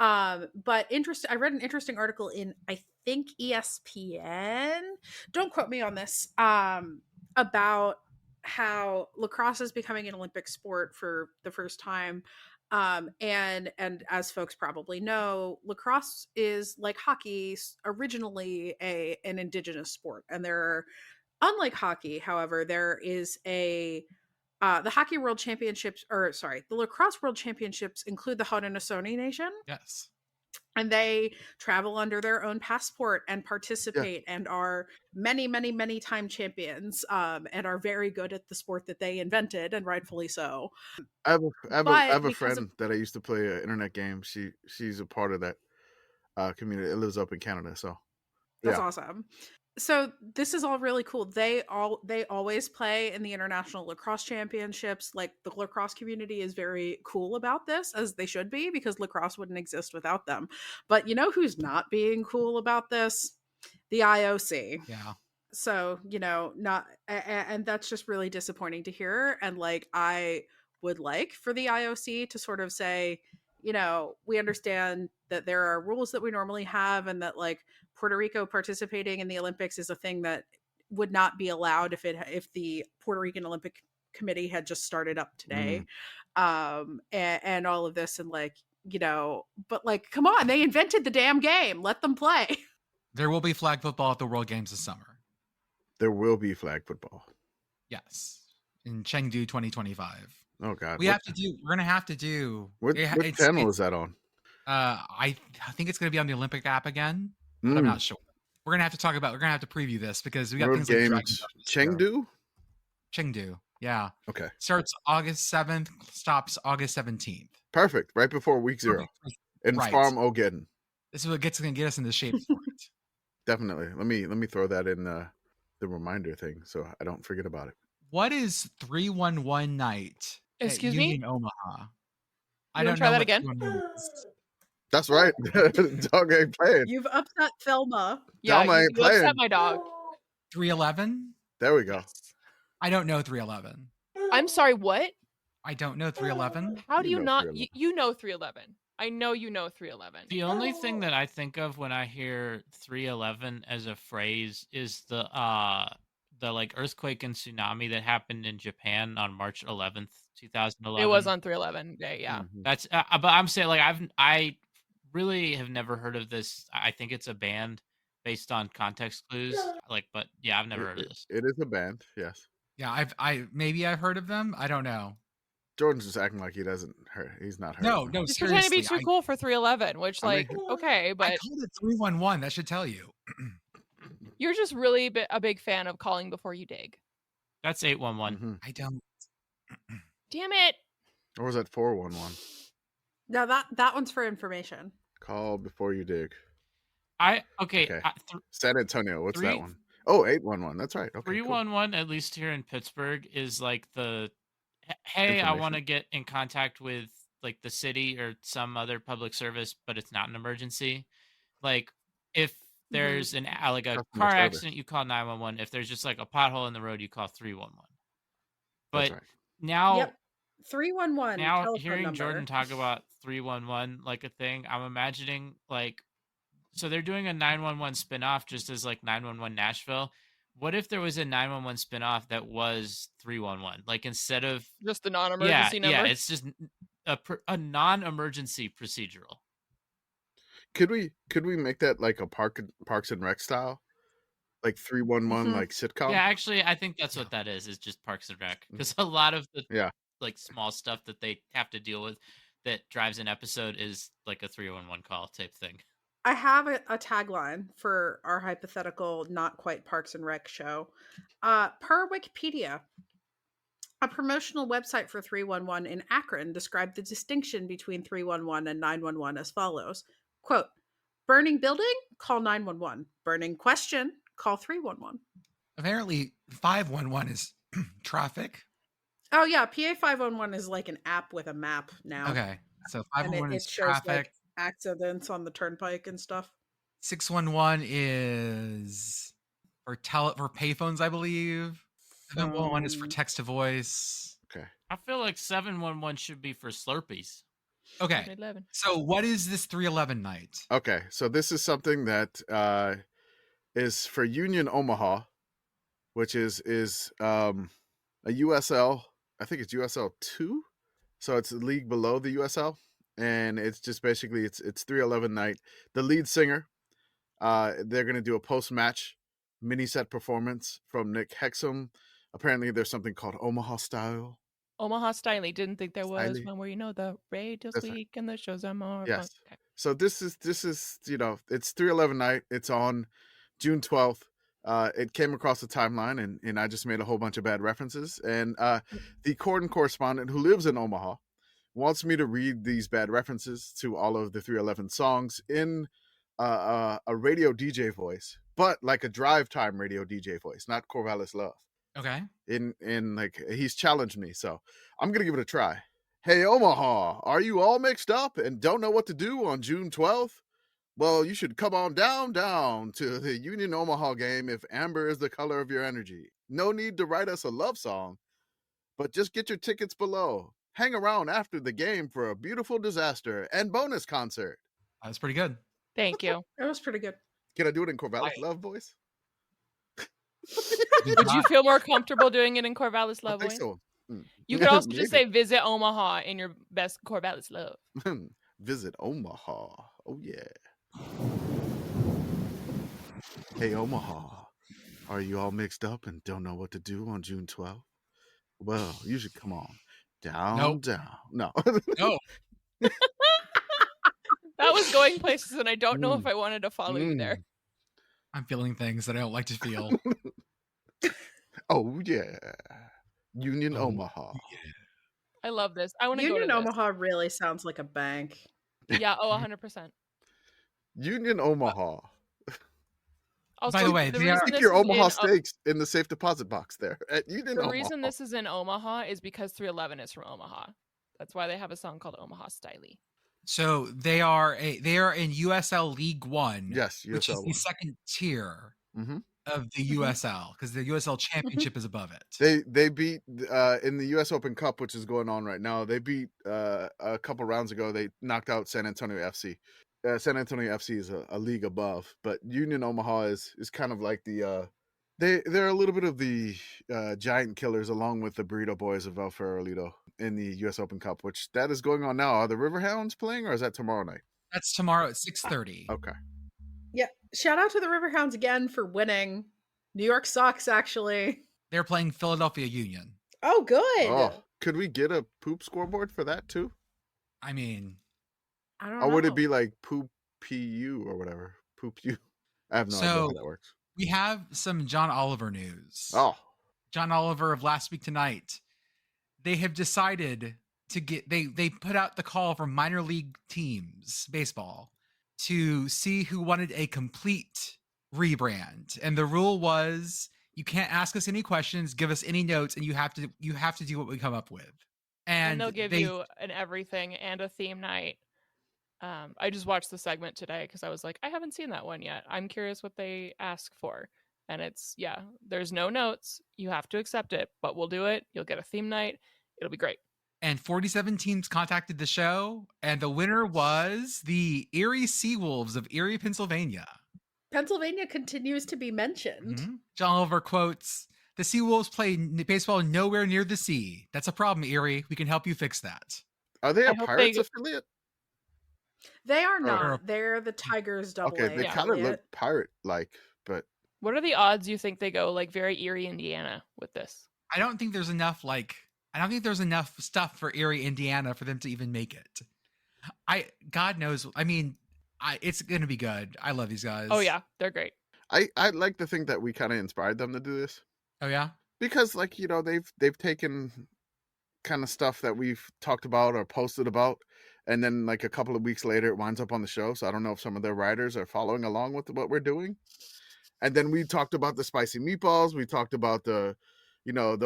But I read an interesting article in, I think, ESPN. Don't quote me on this. About how lacrosse is becoming an Olympic sport for the first time. And as folks probably know, lacrosse is like hockey, originally an indigenous sport. And unlike hockey, however, there is the hockey world championships, the lacrosse world championships include the Haudenosaunee Nation. Yes. And they travel under their own passport and participate and are many, many, many time champions, and are very good at the sport that they invented, and rightfully so. I have a friend that I used to play an internet game. She's a part of that community. It lives up in Canada, so that's awesome. So this is all really cool. They always play in the international lacrosse championships. Like, the lacrosse community is very cool about this, as they should be, because lacrosse wouldn't exist without them. But you know who's not being cool about this? The IOC. Yeah. So, not, and that's just really disappointing to hear. And like, I would like for the IOC to sort of say, we understand that there are rules that we normally have, and that like Puerto Rico participating in the Olympics is a thing that would not be allowed if the Puerto Rican Olympic Committee had just started up today. And all of this, and like, but like, come on, they invented the damn game. Let them play. There will be flag football at the World Games this summer. There will be flag football. Yes. In Chengdu 2025. Oh God. We're gonna have to do what channel is that on? I think it's gonna be on the Olympic app again, but I'm not sure. We're gonna have to preview this because we got World things Games like Chengdu, yeah. Okay. Starts August 7th, stops August 17th. Perfect. Right before week 0. In Farm Ogeddon. This is what gonna get us into shape for it. Definitely. Let me throw that in the reminder thing so I don't forget about it. What is 311 night? Excuse at me? Union Omaha. I don't know. Try that again. That's right. Dog ain't playing. You've upset Thelma. Yeah, Thelma you ain't playing. upset my dog. 311? There we go. Yes. I don't know 311. I'm sorry, what? I don't know 311. How do You you know not? 311. You know 311. I know you know 311. The only thing that I think of when I hear 311 as a phrase is the like earthquake and tsunami that happened in Japan on March 11th, 2011. It was on 311 day, yeah. Mhm. That's but I'm saying like I really have never heard of this. I think it's a band based on context clues. Like, but yeah, I've never heard of this. It is a band, yes. Yeah, I've heard of them. I don't know. Jordan's just acting like he doesn't heard. He's not heard. No, of them. no, He's pretending to be seriously. too cool for 311, which, I mean, like, okay, I but called it 311. That should tell you. you're just really a big fan of calling before you dig. That's 811. Mhm. I don't. Damn it. Or was that 411? No, that one's for information. Call before you dig. Okay. Okay. San Antonio. What's that one? Oh, 811. That's right. Okay. 311, at least here in Pittsburgh, is like the hey, I want to get in contact with like the city or some other public service, but it's not an emergency. Like if there's an like a Customer car service. accident, you call 911. If there's just like a pothole in the road, you call 311. That's But right. now, Yep. 311. now telephone hearing number. Jordan talk about 311 like a thing, I'm imagining like, so they're doing a 911 spinoff just as like 911 Nashville. What if there was a 911 spinoff that was 311? Like instead of Just the non-emergency number. Yeah, it's just a non-emergency procedural. Could we make that like a Parks and Rec style, like 311 Mhm. like sitcom? Yeah, actually, I think that's what that is just Parks and Rec. Because a lot of the like small stuff that they have to deal with that drives an episode is like a 311 call type thing. I have a tagline for our hypothetical, not quite Parks and Rec show. Per Wikipedia, a promotional website for 311 in Akron described the distinction between 311 and 911 as follows. Quote, burning building? Call 911. Burning question? Call 311. Apparently, 511 is traffic. Oh, yeah. PA 511 is like an app with a map now. Okay. So And 511 it is shows traffic. like accidents on the turnpike and stuff. 611 is for payphones, I believe. 711 is for text to voice. Okay. I feel like 711 should be for Slurpees. Okay. 11. So what is this 311 night? Okay. So this is something that is for Union Omaha, which is a USL. I think it's USL 2. So it's the league below the USL, and it's just basically it's 311 night. The lead singer, they're gonna do a post-match mini set performance from Nick Hexum. Apparently, there's something called Omaha Style. Omaha Styly. Didn't think there was Styly. one where the radio's That's right. weak and the shows are more Yes. fun. Okay. So this is it's 311 night. It's on June 12th. It came across the timeline, and I just made a whole bunch of bad references. And the Corden correspondent who lives in Omaha wants me to read these bad references to all of the 311 songs in a radio DJ voice, but like a drive time radio DJ voice, not Corvallis Love. Okay. In like he's challenged me, so I'm gonna give it a try. Hey Omaha, are you all mixed up and don't know what to do on June 12th? Well, you should come on down to the Union Omaha game if amber is the color of your energy. No need to write us a love song, but just get your tickets below. Hang around after the game for a beautiful disaster and bonus concert. That was pretty good. Thank you. It was pretty good. Can I do it in Corvallis Love voice? Would you feel more comfortable doing it in Corvallis I Love think voice? so. You could also just say Maybe. visit Omaha in your best Corvallis Love. Visit Omaha. Oh yeah. Hey Omaha, are you all mixed up and don't know what to do on June 12th? Well, you should come on down. No. No. That was going places, and I don't know if I wanted to follow you there. I'm feeling things that I don't like to feel. Oh yeah. Union Oh, Omaha. I love this. I want to go to Union this. Omaha really sounds like a bank. Yeah. Oh, 100%. Union Omaha. Also, By the way, the they are- reason Keep this your is Omaha in- steaks in the safe deposit box there at Union The Omaha. reason this is in Omaha is because 311 is from Omaha. That's why they have a song called Omaha Styly. So they are in USL League One. Yes, which is USL the one. second tier Mm-hmm. of the USL, because the USL Championship is above it. They beat in the US Open Cup, which is going on right now. They beat a couple rounds ago. They knocked out San Antonio FC. San Antonio FC is a league above, but Union Omaha is kind of like the they're a little bit of the giant killers, along with the Burrito Boys of El Farolito in the US Open Cup, which that is going on now. Are the Riverhounds playing, or is that tomorrow night? That's tomorrow at 6:30. Okay. Yeah. Shout out to the Riverhounds again for winning. New York sucks, actually. They're playing Philadelphia Union. Oh, good. Oh, could we get a poop scoreboard for that too? I mean, I don't know. Or would it be like poop PU or whatever? Poop U. I have no idea how that works. We have some John Oliver news. Oh. John Oliver of Last Week Tonight. They have decided to get they put out the call for minor league teams, baseball, to see who wanted a complete rebrand. And the rule was you can't ask us any questions, give us any notes, and you have to do what we come up with. And they'll give you an everything and a theme night. I just watched the segment today because I was like, I haven't seen that one yet. I'm curious what they ask for. And it's, there's no notes. You have to accept it, but we'll do it. You'll get a theme night. It'll be great. And 47 teams contacted the show, and the winner was the Erie Seawolves of Erie, Pennsylvania. Pennsylvania continues to be mentioned. Mm-hmm. John Oliver quotes, "The Seawolves play baseball nowhere near the sea. That's a problem, Erie. We can help you fix that." Are they a Pirates affiliate? They are not. They're the Tigers double A. Okay, they kind of look pirate-like, but... What are the odds you think they go like very Erie, Indiana with this? I don't think there's enough stuff for Erie, Indiana for them to even make it. God knows. I mean, it's going to be good. I love these guys. Oh yeah, they're great. I'd like to think that we kind of inspired them to do this. Oh yeah? Because they've taken kind of stuff that we've talked about or posted about, and then like a couple of weeks later it winds up on the show. So I don't know if some of their writers are following along with what we're doing. And then we talked about the spicy meatballs. We talked about the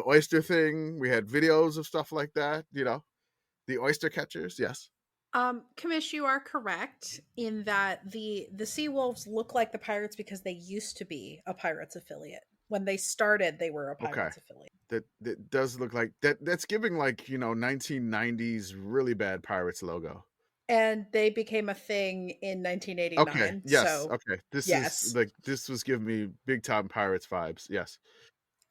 oyster thing. We had videos of stuff like that, the oyster catchers. Yes. Commish, you are correct in that the Seawolves look like the Pirates because they used to be a Pirates affiliate. When they started, they were a Pirates affiliate. That does look like that. That's giving 1990s really bad Pirates logo. And they became a thing in 1989. Okay. Yes. So, okay. This was giving me big time Pirates vibes. Yes.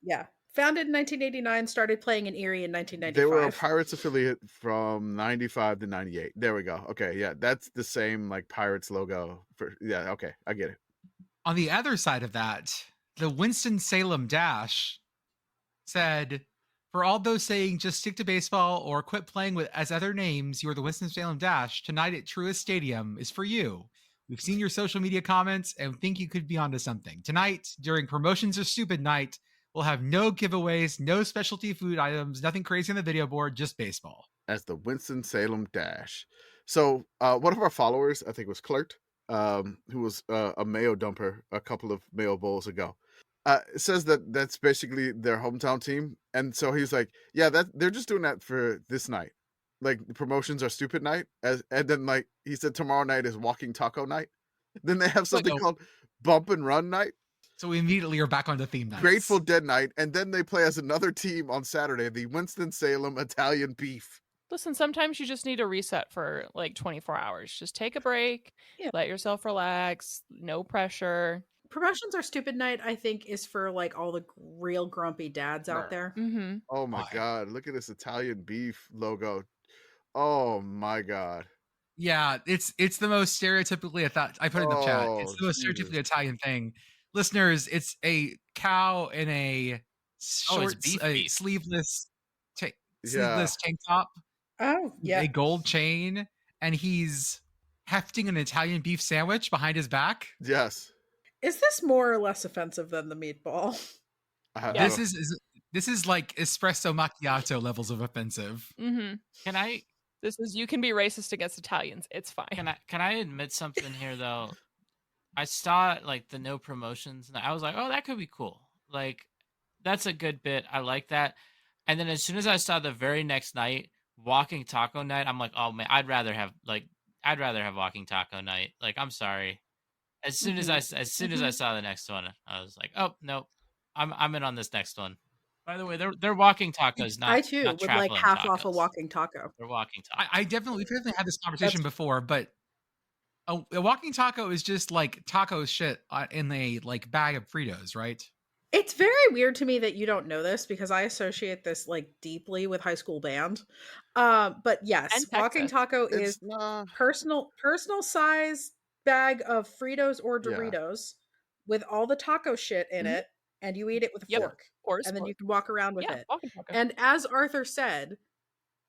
Yeah. Founded in 1989, started playing in Erie in 1995. They were a Pirates affiliate from 95 to 98. There we go. Okay. Yeah. That's the same Pirates logo. Okay. I get it. On the other side of that, the Winston-Salem Dash said, "For all those saying just stick to baseball or quit playing as other names, you are the Winston-Salem Dash. Tonight at Truist Stadium is for you. We've seen your social media comments and think you could be onto something. Tonight, during Promotions or Stupid Night, we'll have no giveaways, no specialty food items, nothing crazy on the video board, just baseball." As the Winston-Salem Dash. So one of our followers, I think it was Clert, who was a Mayo dumper a couple of Mayo Bowls ago, says that that's basically their hometown team. And so he's like, yeah, they're just doing that for this night. The Promotions are Stupid Night. And then he said tomorrow night is Walking Taco Night. Then they have something called Bump and Run Night. So we immediately are back on the theme night. Grateful Dead Night. And then they play as another team on Saturday, the Winston-Salem Italian Beef. Listen, sometimes you just need a reset for 24 hours. Just take a break, let yourself relax, no pressure. Promotions are Stupid Night, I think, is for all the real grumpy dads out there. Mm-hmm. Oh my God. Look at this Italian Beef logo. Oh my God. Yeah, it's the most stereotypically, I put it in the chat. It's the most stereotypically Italian thing. Listeners, it's a cow in a short, sleeveless tank top. Oh, yeah. A gold chain, and he's hefting an Italian beef sandwich behind his back. Yes. Is this more or less offensive than the meatball? This is like espresso macchiato levels of offensive. Mm-hmm. You can be racist against Italians. It's fine. Can I admit something here though? I saw the no promotions and I was like, oh, that could be cool. That's a good bit. I like that. And then as soon as I saw the very next night, Walking Taco Night, I'm like, oh man, I'd rather have I'd rather have walking taco night. Like, I'm sorry. As soon as I saw the next one, I was like, oh no, I'm in on this next one. By the way, they're walking tacos, I not too would like traveling half tacos. off a walking taco. They're walking tacos. I definitely, we've definitely had this conversation before, but a walking taco is just like taco shit in a like bag of Fritos, right? It's very weird to me that you don't know this because I associate this like deeply with high school band. But yes, walking taco is personal size bag of Fritos or Doritos with all the taco shit in it, and you eat it with a fork, and then you can walk around with it. And as Arthur said,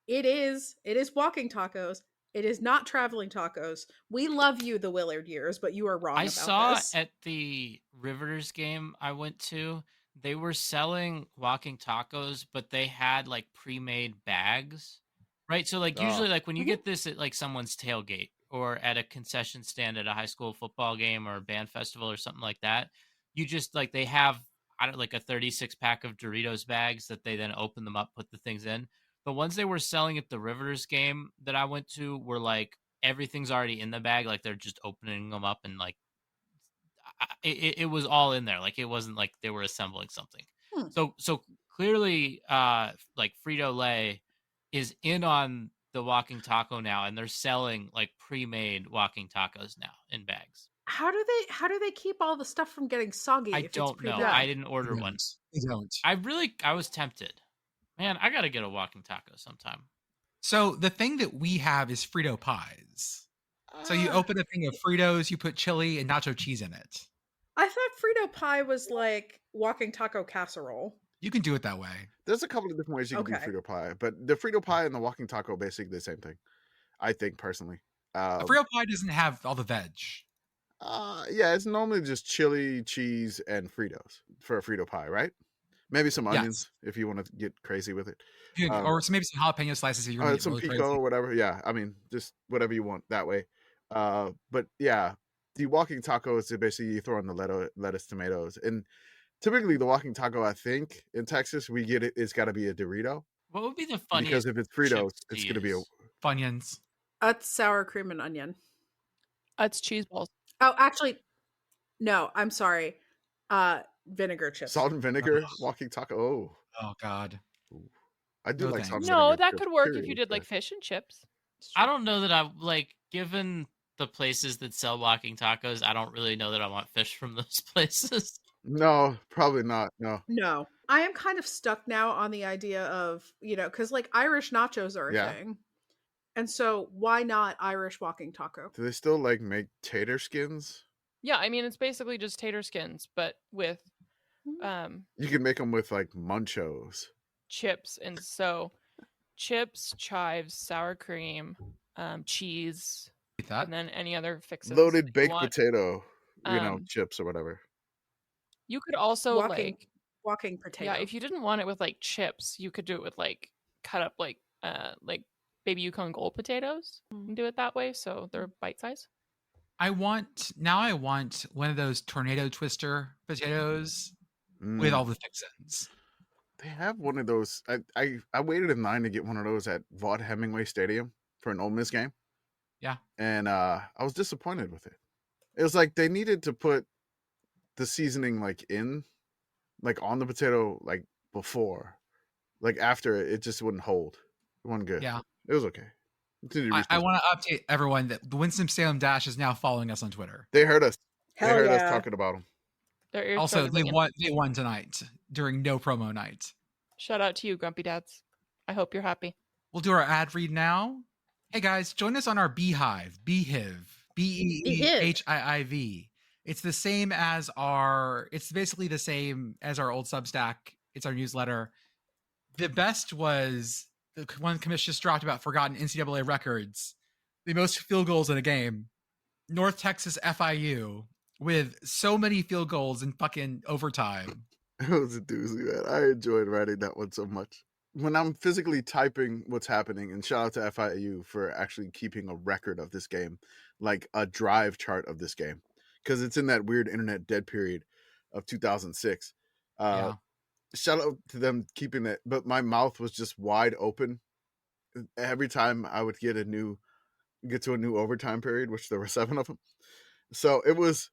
it is walking tacos. It is not traveling tacos. We love you, the Willard years, but you are wrong about this. I saw at the Riveters game I went to, they were selling walking tacos, but they had like pre-made bags, right? So like usually like when you get this at like someone's tailgate or at a concession stand at a high school football game or a band festival or something like that, you just like they have like a 36 pack of Doritos bags that they then open them up, put the things in. The ones they were selling at the Riveters game that I went to were like everything's already in the bag, like they're just opening them up and like it was all in there. Like it wasn't like they were assembling something. So clearly like Frito-Lay is in on the walking taco now, and they're selling like pre-made walking tacos now in bags. How do they keep all the stuff from getting soggy? I don't know. I didn't order one. They don't. I was tempted. Man, I gotta get a walking taco sometime. So the thing that we have is Frito pies. So you open a thing of Fritos, you put chili and nacho cheese in it. I thought Frito pie was like walking taco casserole. You can do it that way. There's a couple of different ways you can do Frito pie, but the Frito pie and the walking taco are basically the same thing, I think personally. A Frito pie doesn't have all the veg. Yeah, it's normally just chili, cheese, and Fritos for a Frito pie, right? Maybe some onions if you want to get crazy with it. Or maybe some jalapeno slices if you're going to get really pico crazy. Or whatever. Yeah, I mean, just whatever you want that way. But yeah, the walking taco is basically you throw in the lettuce, tomatoes. And typically the walking taco, I think, in Texas, we get it, it's got to be a Dorito. What would be the funniest? Because if it's Fritos, it's going to be a... Funyuns. That's sour cream and onion. That's cheese balls. Oh, actually, no, I'm sorry. Vinegar chips. Salt and vinegar walking taco. Oh God. I do like salt and vinegar. No, that chips, could work if you did like fish and chips. I don't know that I like, given the places that sell walking tacos, I don't really know that I want fish from those places. No, probably not. No. I am kind of stuck now on the idea of, because like Irish nachos are a thing. And so why not Irish walking taco? Do they still like make tater skins? Yeah, I mean, it's basically just tater skins, but with you can make them with like munchos. Chips, and so chips, chives, sour cream, cheese, and then any other fixes. Loaded baked potato, chips or whatever. You could also walking potato. Yeah, if you didn't want it with like chips, you could do it with like cut up like baby Yukon Gold potatoes and do it that way, so they're bite size. I want one of those tornado twister potatoes with all the fixins. They have one of those. I waited in line to get one of those at Vaught Hemingway Stadium for an Ole Miss game. Yeah. And I was disappointed with it. It was like they needed to put the seasoning like on the potato like before. Like after it just wouldn't hold. It wasn't good. Yeah. It was okay. I want to update everyone that the Winston-Salem Dash is now following us on Twitter. They heard us. They heard us talking about them. Also, they won tonight during no promo night. Shout out to you, Grumpy Dads. I hope you're happy. We'll do our ad read now. Hey guys, join us on our Beehive, Beehive, BEEHIIV. It's the same as it's basically the same as our old Substack. It's our newsletter. The best was the one Commish just dropped about forgotten NCAA records. The most field goals in a game. North Texas FIU with so many field goals in fucking overtime. It was a doozy, man. I enjoyed writing that one so much. When I'm physically typing what's happening, and shout out to FIU for actually keeping a record of this game, like a drive chart of this game, because it's in that weird internet dead period of 2006. Shout out to them keeping it, but my mouth was just wide open every time I would get a new, get to a new overtime period, which there were 7 of them. So it was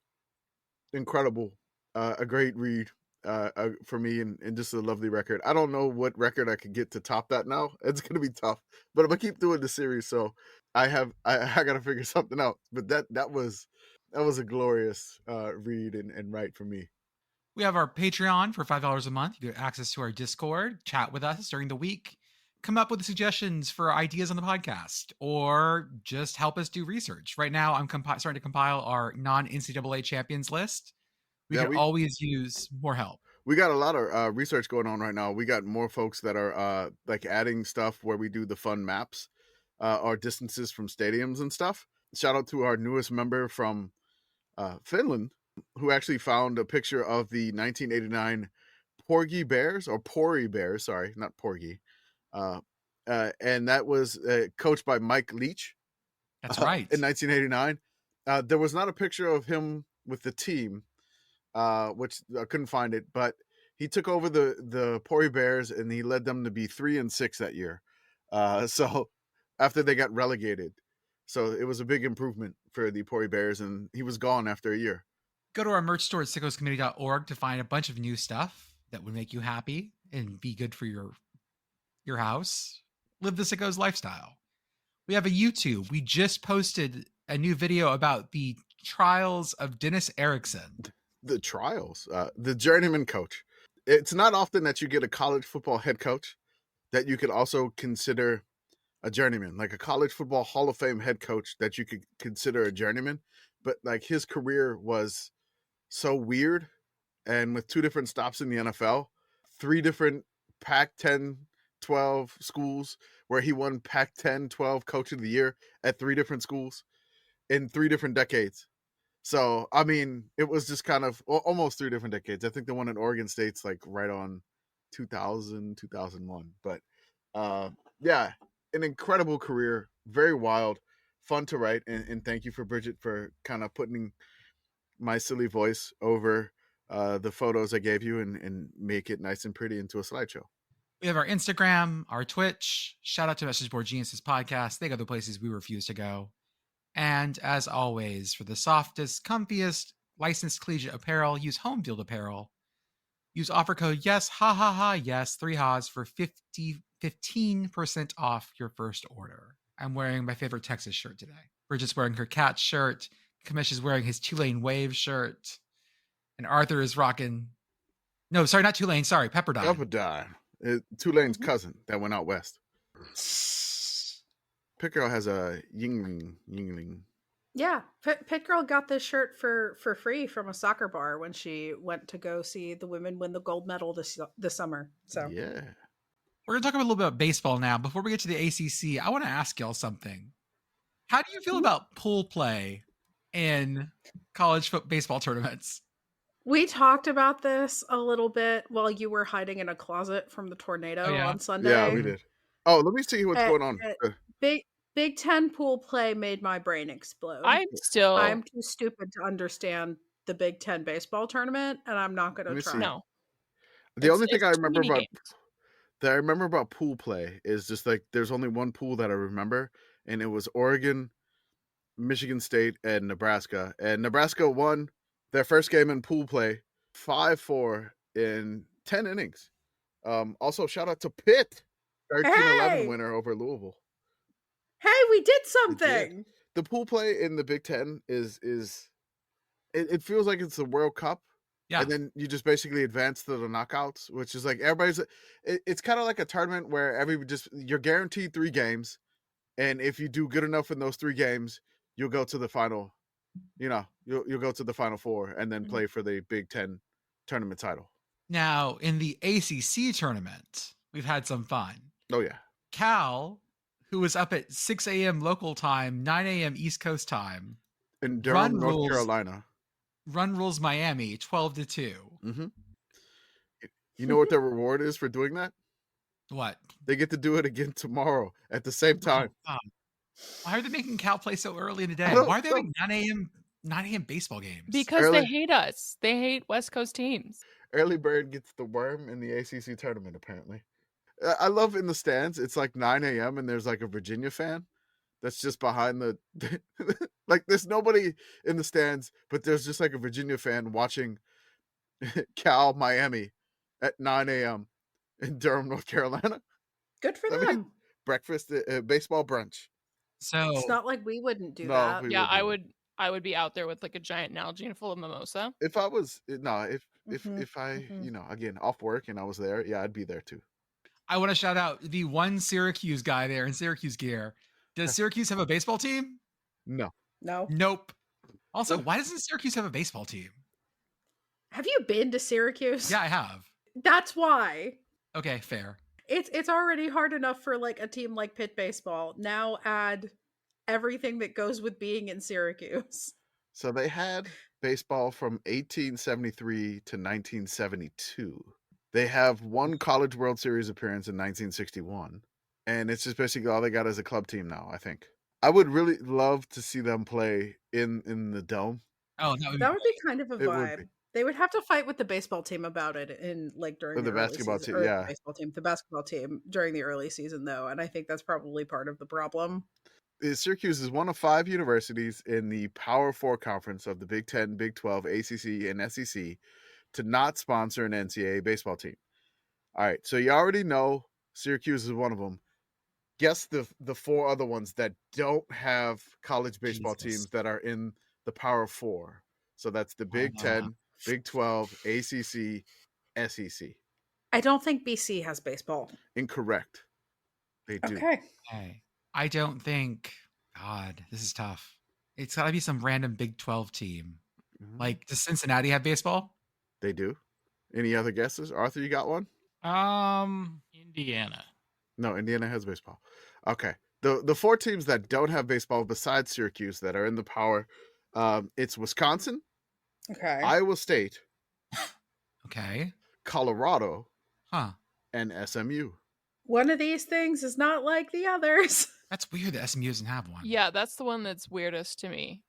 incredible. A great read for me, and just a lovely record. I don't know what record I could get to top that now. It's going to be tough, but I'm going to keep doing the series. So I got to figure something out. But that was a glorious read and write for me. We have our Patreon for $5 a month. You get access to our Discord, chat with us during the week, come up with suggestions for ideas on the podcast, or just help us do research. Right now, I'm starting to compile our non-NCAA champions list. We could always use more help. We got a lot of research going on right now. We got more folks that are like adding stuff where we do the fun maps, our distances from stadiums and stuff. Shout out to our newest member from Finland, who actually found a picture of the 1989 Porgy Bears, or Pori Bears, sorry, not Porgy. And that was coached by Mike Leach. That's right. In 1989. There was not a picture of him with the team, which I couldn't find it, but he took over the Pori Bears and he led them to be 3-6 that year. So after they got relegated. So it was a big improvement for the Pori Bears, and he was gone after a year. Go to our merch store at sickoscommittee.org to find a bunch of new stuff that would make you happy and be good for your house. Live the Sickos lifestyle. We have a YouTube. We just posted a new video about the trials of Dennis Erickson. The trials, the journeyman coach. It's not often that you get a college football head coach that you could also consider a journeyman, like a college football Hall of Fame head coach that you could consider a journeyman. But like his career was so weird, and with 2 different stops in the NFL, 3 different Pac-10, 12 schools where he won Pac-10, 12 Coach of the Year at 3 different schools in 3 different decades. So, I mean, it was just kind of almost 3 different decades. I think the one at Oregon State's like right on 2000, 2001. But yeah, an incredible career, very wild, fun to write. And thank you for Brigit for kind of putting my silly voice over the photos I gave you and make it nice and pretty into a slideshow. We have our Instagram, our Twitch. Shout out to Message Board Geniuses podcast. They go the places we refuse to go. And as always, for the softest, comfiest, licensed collegiate apparel, use Home Field Apparel. Use offer code yes, ha ha ha, yes, 3 ha's for 15% off your first order. I'm wearing my favorite Texas shirt today. Brigit's wearing her cat shirt. Commish is wearing his Tulane Wave shirt. And Arthur is rocking... No, sorry, not Tulane. Sorry, Pepperdine. Pepperdine. Tulane's cousin that went out west. Pitt Girl has a Yingling. Yeah, Pitt Girl got this shirt for free from a soccer bar when she went to go see the women win the gold medal this summer. So yeah, we're gonna talk a little bit about baseball now. Before we get to the ACC, I want to ask y'all something. How do you feel about pool play in college baseball tournaments? We talked about this a little bit while you were hiding in a closet from the tornado on Sunday. Yeah, we did. Oh, let me see what's going on. Big Ten pool play made my brain explode. I'm too stupid to understand the Big Ten baseball tournament, and I'm not going to try. No. The only thing I remember about pool play is just like there's only one pool that I remember, and it was Oregon, Michigan State, and Nebraska. And Nebraska won their first game in pool play 5-4 in 10 innings. Also, shout out to Pitt, 13-11 winner over Louisville. Hey, we did something. The pool play in the Big Ten is it feels like it's the World Cup. Yeah. And then you just basically advance to the knockouts, which is like it's kind of like a tournament where you're guaranteed 3 games. And if you do good enough in those 3 games, you'll go to the final, you'll go to the Final Four and then play for the Big Ten tournament title. Now, in the ACC tournament, we've had some fun. Oh, yeah. Cal, who was up at 6 a.m. local time, 9 a.m. East Coast time. In Durham, North Carolina. Run rules Miami 12-2. Mm-hmm. You know what their reward is for doing that? What? They get to do it again tomorrow at the same time. Why are they making Cal play so early in the day? Why are they having 9 a.m. baseball games? Because they hate us. They hate West Coast teams. Early bird gets the worm in the ACC tournament, apparently. I love in the stands, it's like 9 a.m. and there's like a Virginia fan that's just behind the like there's nobody in the stands, but there's just like a Virginia fan watching Cal Miami at 9 a.m. in Durham, North Carolina. Good for them. Breakfast, baseball brunch. So It's not like we wouldn't do No, that. we Yeah, wouldn't. I would be out there with like a giant Nalgene full of mimosa. If I was if Mhm, I mhm. again off work and I was there, yeah, I'd be there too. I want to shout out the one Syracuse guy there in Syracuse gear. Does Syracuse have a baseball team? No. No. Nope. Also, why doesn't Syracuse have a baseball team? Have you been to Syracuse? Yeah, I have. That's why. Okay, fair. It's already hard enough for like a team like Pitt baseball. Now add everything that goes with being in Syracuse. So they had baseball from 1873 to 1972. They have one College World Series appearance in 1961, and it's just basically all they got as a club team now, I think. I would really love to see them play in the Dome. Oh, That would be kind of a It would vibe. be. They would have to fight with the baseball team about it in like during Or the the early basketball season, team, or yeah. the baseball team, the basketball team during the early season though, and I think that's probably part of the problem. Syracuse is one of 5 universities in the Power 4 conference of the Big 10, Big 12, ACC, and SEC to not sponsor an NCAA baseball team. All right, so you already know Syracuse is one of them. Guess the 4 other ones that don't have college baseball teams that are in the Power 4. So that's the Big 10, Big 12, ACC, SEC. I don't think BC has baseball. Incorrect. They do. Okay. I don't think. God, this is tough. It's got to be some random Big 12 team. Like, does Cincinnati have baseball? They do. Any other guesses? Arthur, you got one? Indiana. No, Indiana has baseball. Okay. The 4 teams that don't have baseball besides Syracuse that are in the Power, it's Wisconsin, Okay. Iowa State, Okay. Colorado, Huh. and SMU. One of these things is not like the others. That's weird that SMU doesn't have one. Yeah, that's the one that's weirdest to me.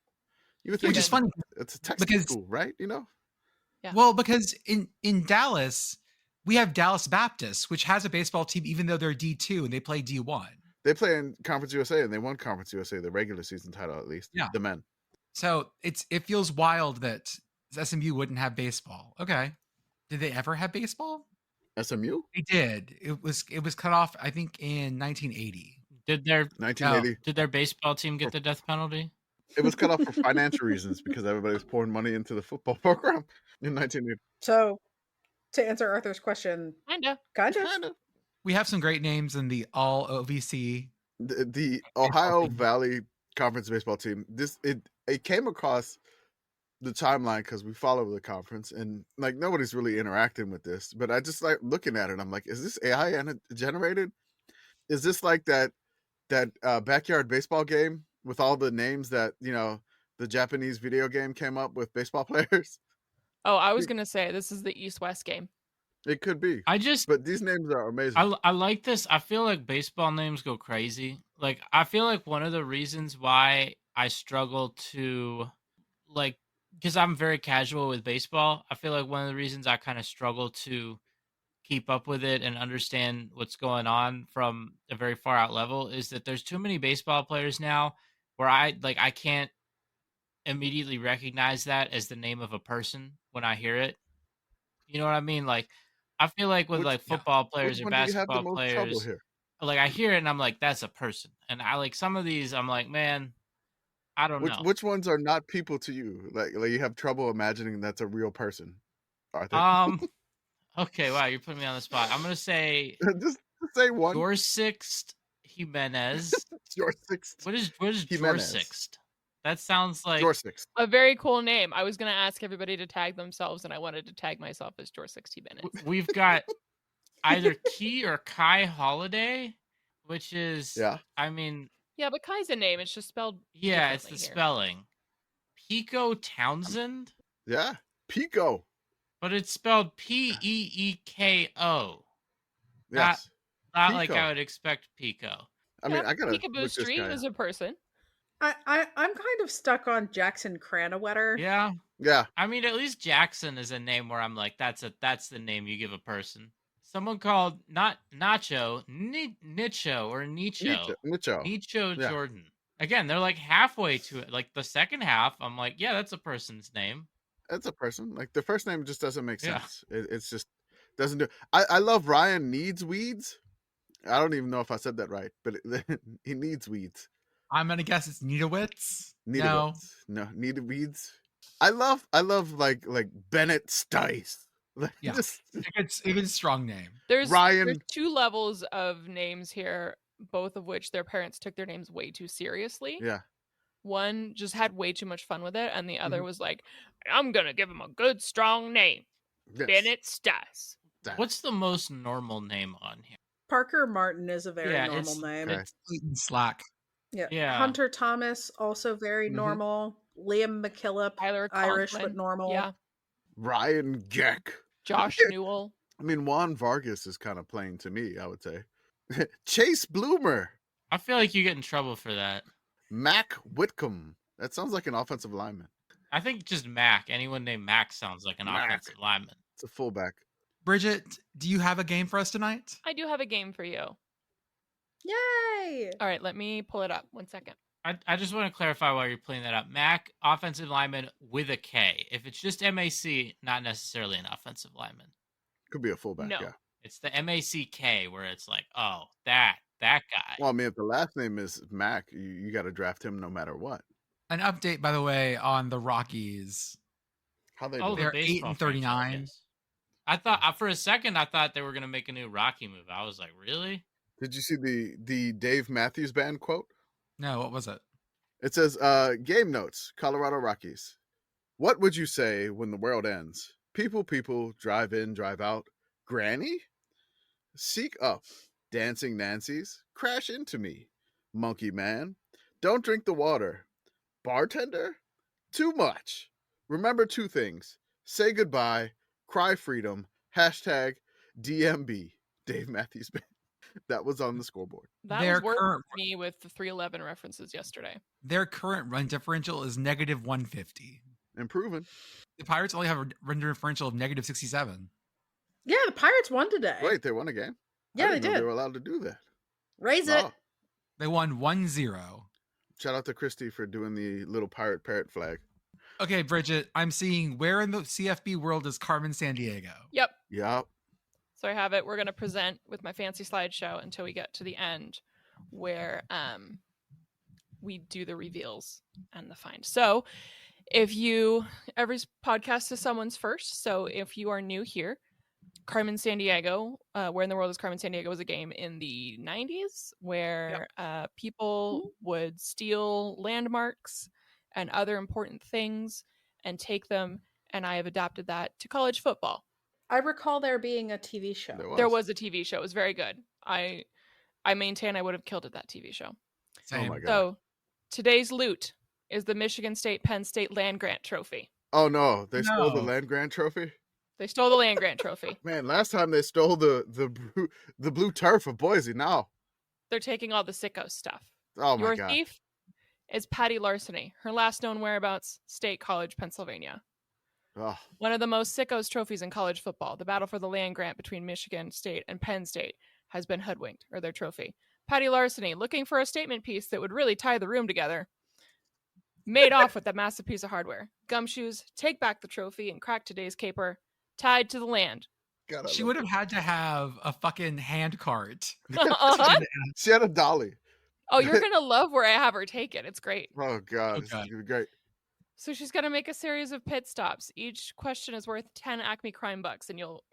You would think Which is funny. it's a Texas because- school, right? You know? Yeah. Well, because in Dallas, we have Dallas Baptist, which has a baseball team, even though they're D2 and they play D1. They play in Conference USA and they won Conference USA, the regular season title at least. Yeah. The men. So it feels wild that SMU wouldn't have baseball. Okay. Did they ever have baseball? SMU? They did. It was cut off, I think, in 1980. Did their 1980. Did their baseball team get the death penalty? It was cut off for financial reasons because everybody was pouring money into the football program in 1980. So, to answer Arthur's question, Kinda. kind of. Kind of. We have some great names in the all OVC. The Ohio Valley Conference baseball team. It came across the timeline because we follow the conference and like nobody's really interacting with this. But I just like looking at it. I'm like, is this AI generated? Is this like that backyard baseball game with all the names that the Japanese video game came up with baseball players? Oh, I was gonna say this is the East-West game. It could be. But these names are amazing. I like this. I feel like baseball names go crazy. Like, I feel like one of the reasons why I struggle to, like, because I'm very casual with baseball, I feel like one of the reasons I kind of struggle to keep up with it and understand what's going on from a very far out level is that there's too many baseball players now where I can't immediately recognize that as the name of a person when I hear it. You know what I mean? Like, I feel like with football players or basketball players, like I hear it and I'm like, that's a person. And I like some of these, I'm like, man, I don't know. Which ones are not people to you? Like you have trouble imagining that's a real person, Arthur? Okay, wow, you're putting me on the spot. I'm gonna say just say one. Your Sixth Jimenez. Your Sixth. What is Your Sixth? That sounds like a very cool name. I was gonna ask everybody to tag themselves, and I wanted to tag myself as Your 60 Minutes. We've got either Key or Kai Holiday, which is I mean, yeah, but Kai's a name. It's just spelled. Yeah, it's the spelling. Pico Townsend. Yeah, Pico. But it's spelled Peeko. Yes. Not like I would expect Pico. I mean, I gotta. Peekaboo Street is a person. I'm kind of stuck on Jackson Cranawetter. Yeah. I mean, at least Jackson is a name where I'm like, that's the name you give a person. Someone called not Nacho, Nicho or Nicho. Nicho Jordan. Again, they're like halfway to it. Like the second half, I'm like, yeah, that's a person's name. That's a person. Like the first name just doesn't make sense. It's just doesn't do. I love Ryan needs weeds. I don't even know if I said that right, but he needs weeds. I'm gonna guess it's Niedowitz. No, needed weeds. I love like Bennett Stice. Like, Yeah, just, it's a strong name. There's Ryan. 2 levels of names here, both of which their parents took their names way too seriously. Yeah. One just had way too much fun with it, and the other was like, I'm gonna give him a good strong name. Yes. Bennett Stice. What's the most normal name on here? Parker Martin is a very normal name. Okay. It's Clayton Slack. Yeah. Hunter Thomas, also very normal. Liam McKillop, Tyler Irish Conklin. but normal. Yeah. Ryan Geck. Josh Newell. I mean, Juan Vargas is kind of plain to me, I would say. Chase Bloomer. I feel like you get in trouble for that. Mac Whitcomb. That sounds like an offensive lineman. I think just Mac. Anyone named Mac sounds like an offensive lineman. It's a fullback. Bridget, do you have a game for us tonight? I do have a game for you. Yay! All right, let me pull it up. 1 second. I just want to clarify while you're pulling that up. Mac, offensive lineman with a K. If it's just MAC, not necessarily an offensive lineman. Could be a fullback, No. yeah. It's the MACK where it's like, oh, that guy. Well, I mean, if the last name is Mac, you got to draft him no matter what. An update, by the way, on the Rockies. How they Oh, do? They're the baseball 8-39. franchise. I thought for a second I thought they were gonna make a new Rocky move. I was like, really? Did you see the Dave Matthews Band quote? No, what was it? It says, game notes, Colorado Rockies. What would you say when the world ends? People, drive in, drive out. Granny? Seek up. Dancing Nancy's. Crash into me. Monkey man. Don't drink the water. Bartender? Too much. Remember 2 things. Say goodbye. Cry freedom. Hashtag DMB. Dave Matthews Band. That was on the scoreboard. That Their was working current- for me with the 311 references yesterday. Their current run differential is negative 150. Improving. The Pirates only have a run differential of negative 67. Yeah, the Pirates won today. Wait, they won a game? Yeah, I they didn't know did. They were allowed to do that. Raise it. Wow. They won 1-0. Shout out to Christy for doing the little pirate parrot flag. Okay, Bridget, I'm seeing where in the CFB world is Carmen San Diego? Yep. Yup. So I have it. We're going to present with my fancy slideshow until we get to the end where we do the reveals and the find. So every podcast is someone's first. So if you are new here, Carmen San Diego, Where in the World is Carmen San Diego was a game in the 90s where people would steal landmarks and other important things and take them. And I have adapted that to college football. I recall there being a TV show. There was a TV show. It was very good. I maintain I would have killed at that TV show. Same. Oh my God. So today's loot is the Michigan State Penn State Land Grant Trophy. Oh no, they stole the No. land grant trophy. They stole the Land Grant Trophy. Man, last time they stole the blue turf of Boise. Now, They're taking all the sicko stuff. oh my Your God. thief is Patty Larceny. Her last known whereabouts, State College, Pennsylvania. Oh, One of the most sickos trophies in college football. The battle for the land grant between Michigan State and Penn State has been hoodwinked, or their trophy. Patty Larceny, looking for a statement piece that would really tie the room together, made off with that massive piece of hardware. Gumshoes, take back the trophy and crack today's caper, tied to the land. God, I She love would have had to have a fucking hand cart. Uh-huh. it. She had a dolly. Oh, you're going to love where I have her take it. It's great. Oh God, this is Okay. gonna be great. So she's going to make a series of pit stops. Each question is worth 10 Acme Crime Bucks, and you'll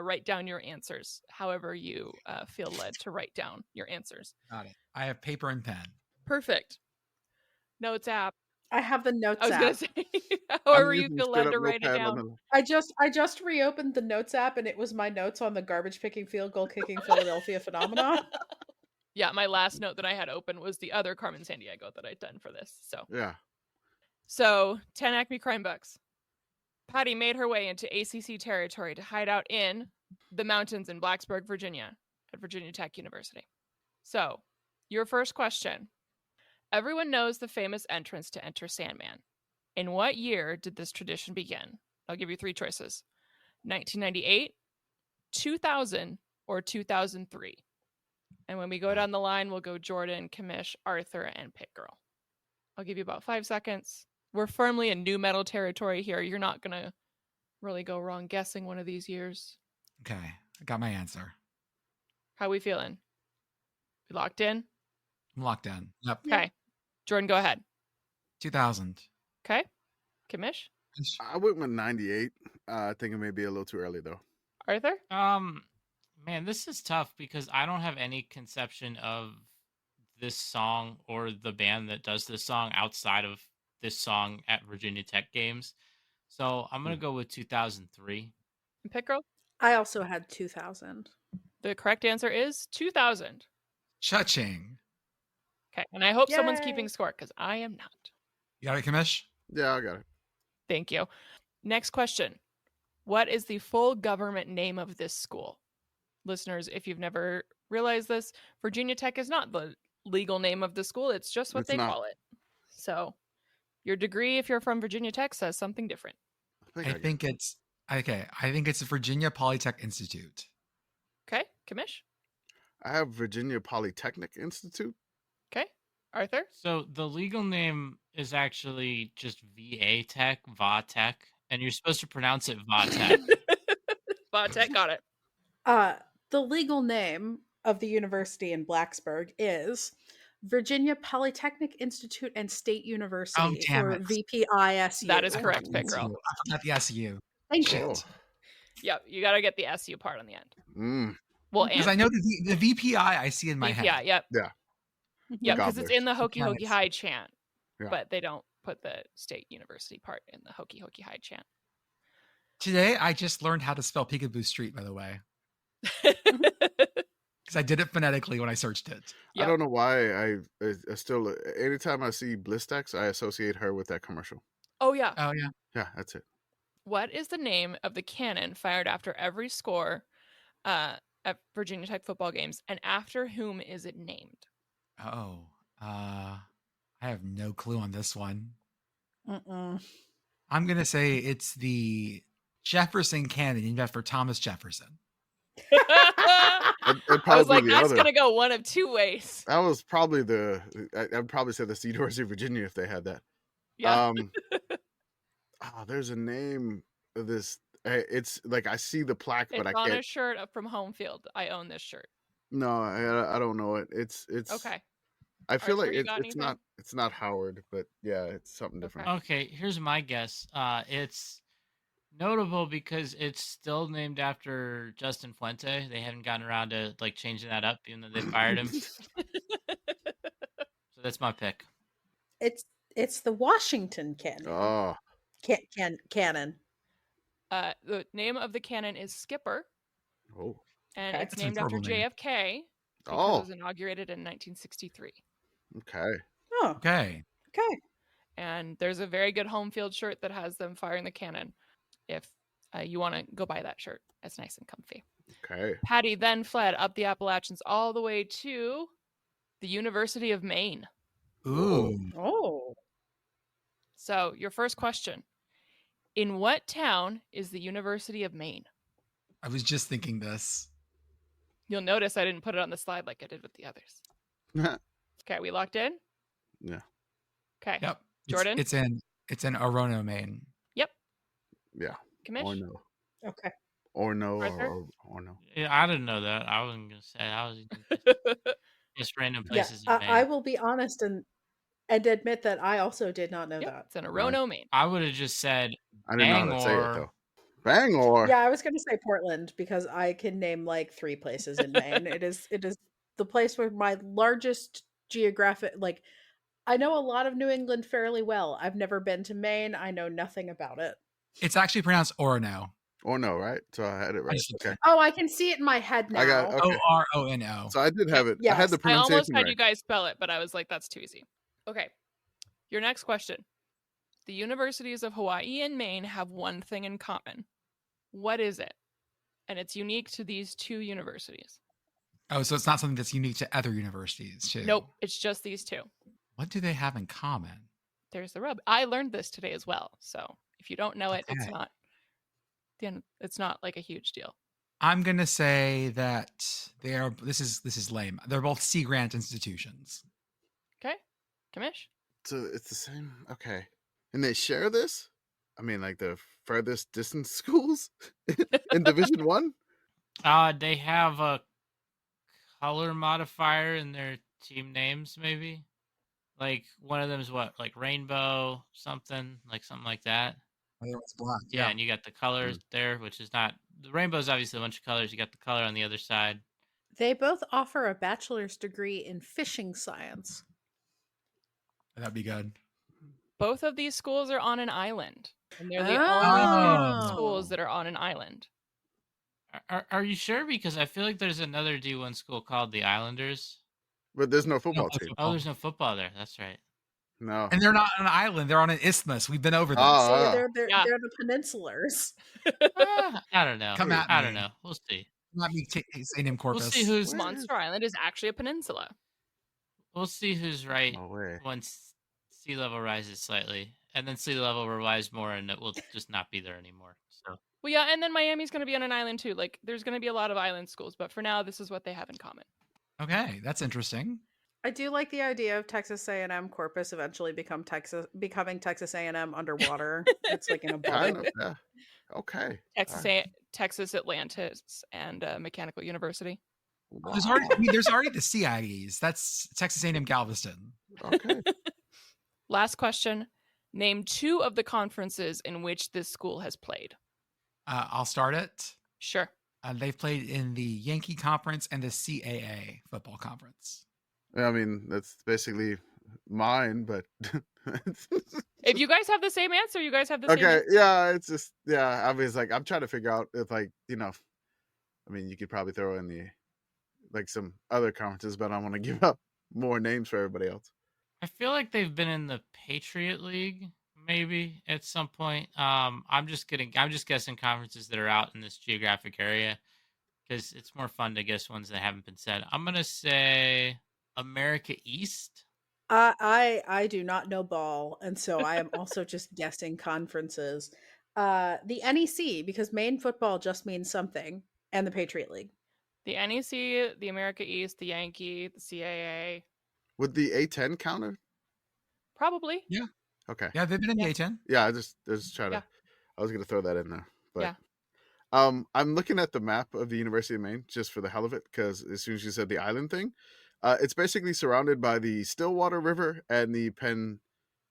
write down your answers however you feel led to write down your answers. Got it. I have paper and pen. Perfect. Notes app. I have the notes I was app. going to say, I'm however you using feel straight led to up write it notepad on down. I just reopened the notes app and it was my notes on the garbage picking field goal kicking Philadelphia phenomenon. Yeah, my last note that I had open was the other Carmen San Diego that I'd done for this. Yeah. So 10 Acme Crime Bucks. Patty made her way into ACC territory to hide out in the mountains in Blacksburg, Virginia, at Virginia Tech University. So, your first question. Everyone knows the famous entrance to Enter Sandman. In what year did this tradition begin? I'll give you 3 choices. 1998, 2000, or 2003. And when we go down the line, we'll go Jordan, Commish, Arthur, and Pitt Girl. I'll give you about 5 seconds. We're firmly in new metal territory here. You're not going to really go wrong guessing one of these years. Okay, I got my answer. How we feeling? We locked in? I'm locked in. Yep. Okay. Jordan, go ahead. 2000. Okay. Commish? I went with 98. I think it may be a little too early though. Arthur? Man, this is tough because I don't have any conception of this song or the band that does this song outside of this song at Virginia Tech games. So I'm going to go with 2003. Pitt Girl? I also had 2000. The correct answer is 2000. Cha-ching. Okay. And I hope someone's Yay. keeping score because I am not. You got it, Commish? Yeah, I got it. Thank you. Next question. What is the full government name of this school? Listeners, if you've never realized this, Virginia Tech is not the legal name of the school. It's just what It's they not. call it. So your degree, if you're from Virginia Tech, says something different. I think it's the Virginia Polytech Institute. Okay. Commish? I have Virginia Polytechnic Institute. Okay. Arthur? So the legal name is actually just VA Tech, Va Tech, and you're supposed to pronounce it Va Tech. Tech, got it. The legal name of the university in Blacksburg is Virginia Polytechnic Institute and State University, damn or it. VPISU. That is correct, Pitt SU. Girl. I forgot the SU. Thank Shit. you. Yep. You got to get the SU part on the end. Mm. Well, Because and I know the VPI I see in my VPI, head. yep. Yeah. Yep, because it's Gobblers. in the Hokey Damn Hokey it. High chant, Yeah. but they don't put the state university part in the Hokey Hokey High chant. Today, I just learned how to spell Peekaboo Street, by the way. Because I did it phonetically when I searched it. I don't know why I still, anytime I see Blistex, I associate her with that commercial. Oh, yeah. Oh, yeah. Yeah, that's it. What is the name of the cannon fired after every score at Virginia Tech football games, and after whom is it named? Oh, I have no clue on this one. I'm going to say it's the Jefferson Cannon named after Thomas Jefferson. It'd I probably was like, be the that's other. going to go one of two ways. That was probably I'd probably say that's the University of Virginia if they had that. Yeah. There's a name of this. It's like I see the plaque, It's but I on can't. a shirt from Home Field. I own this shirt. No, I don't know it. It's Okay. I feel Arthur, like you got it's anything? not Howard, but yeah, it's something different. Okay, here's my guess. It's notable because it's still named after Justin Fuente. They haven't gotten around to like changing that up, even though they fired him. So that's my pick. It's the Washington Cannon. Oh, Cannon. The name of the cannon is Skipper, oh, and Okay. it's That's an named after adorable name. JFK because Oh. it was inaugurated in 1963. okay. Oh, Okay. okay. And there's a very good Home Field shirt that has them firing the cannon. If you want to go buy that shirt, it's nice and comfy. Okay. Patty then fled up the Appalachians all the way to the University of Maine. Ooh. Oh. So, your first question. In what town is the University of Maine? I was just thinking this. You'll notice I didn't put it on the slide like I did with the others. Okay, we locked in? Yeah. Okay. Yep. Jordan? It's in Orono, Maine. Yep. Yeah. Commish? Or no. Okay. Or no. Arthur? Or no. Yeah, I didn't know that. I wasn't gonna say. I was just random Yeah, places in Maine. I will be honest and admit that I also did not know Yep, that. it's in Orono, Maine. I would have just said I didn't know how to say it Bangor. though. Bangor. Yeah, I was going to say Portland because I can name like 3 places in Maine. It is the place where my largest geographic, like, I know a lot of New England fairly well. I've never been to Maine. I know nothing about it. It's actually pronounced Orono. Or no, right? So I had it right. just- Okay. Oh, I can see it in my head now. I got okay. Orono. So I did have it. I Yes. had the I pronunciation almost had right. you guys spell it, but I was like, that's too easy. Okay. Your next question. The universities of Hawaii and Maine have one thing in common. What is it? And it's unique to these 2 universities. Oh, so it's not something that's unique to other universities, too. Nope, it's just these 2. What do they have in common? There's the rub. I learned this today as well. So if you don't know it, it's Okay. not it's not like a huge deal. I'm gonna say that they are. This is lame. They're both Sea Grant institutions. Okay. Commish? So it's the same. Okay. And they share this? I mean, like the furthest distance schools in Division 1? They have a color modifier in their team names, maybe. Like one of them is what, like rainbow something like that. It's black. Yeah, and you got the colors there, which is not the rainbow is obviously a bunch of colors. You got the color on the other side. They both offer a bachelor's degree in fishing science. That'd be good. Both of these schools are on an island, and they're the Oh. only schools that are on an island. Are you sure? Because I feel like there's another D1 school called the Islanders. But there's no football team. Oh, there's no football there. That's right. No. And they're not on an island. They're on an isthmus. We've been over this. So they're the peninsulars. I don't know. Come at I me. don't know. We'll see. Not me saying him Corpus. We'll see who's Monster Island is actually a peninsula. We'll see who's right No way. once sea level rises slightly, and then sea level will rise more, and it will just not be there anymore. So. Well, yeah, and then Miami's going to be on an island too. Like, there's going to be a lot of island schools, but for now, this is what they have in common. Okay, that's interesting. I do like the idea of Texas A&M Corpus eventually becoming Texas A&M underwater. It's like in a Kind bubble. of, yeah. Okay. Texas Atlantis and Mechanical University. Wow. There's already the Sea Aggies. That's Texas A&M Galveston. Okay. Last question. Name 2 of the conferences in which this school has played. I'll start it. Sure. They've played in the Yankee Conference and the CAA football conference. I mean, that's basically mine, but if you guys have the same answer, you guys have the same answer. Yeah, it's just I was like, I'm trying to figure out if, like, I mean, you could probably throw in the some other conferences, but I want to give up more names for everybody else. I feel like they've been in the Patriot League maybe at some point. I'm just guessing conferences that are out in this geographic area because it's more fun to guess ones that haven't been said. I'm gonna say America East. I do not know ball, and so I am also just guessing conferences. The NEC, because Maine football just means something, and the Patriot League. The NEC, the America East, the Yankee, the CAA. Would the A10 counter? Probably. Yeah. Okay. Yeah, they've been in the A10. Yeah, I just trying to. Yeah. I was gonna throw that in there, but Yeah. I'm looking at the map of the University of Maine just for the hell of it, because as soon as you said the island thing, it's basically surrounded by the Stillwater River and the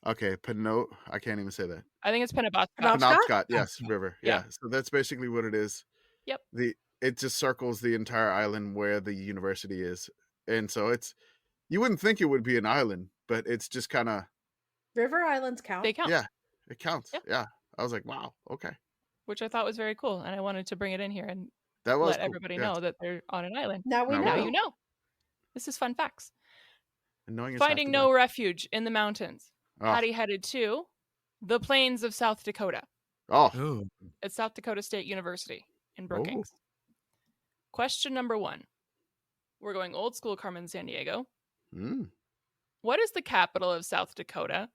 I can't even say that. I think it's Penobscot. Penobscot, yes, river. Yeah. Yeah. So that's basically what it is. Yep. It just circles the entire island where the university is. And so you wouldn't think it would be an island, but it's just kind of River Islands count. They count. Yeah, it counts. Yep. Yeah. I was like, wow, okay. Which I thought was very cool, and I wanted to bring it in here and That was let cool. everybody Yeah. know that they're on an island. Now we Now we Now know. you know. This is fun facts. Annoying as Finding heck, no refuge in the mountains. Oh. Patty headed to the plains of South Dakota Oh, Ooh. at South Dakota State University in Brookings. Question number 1. We're going old school Carmen San Diego. What is the capital of South Dakota?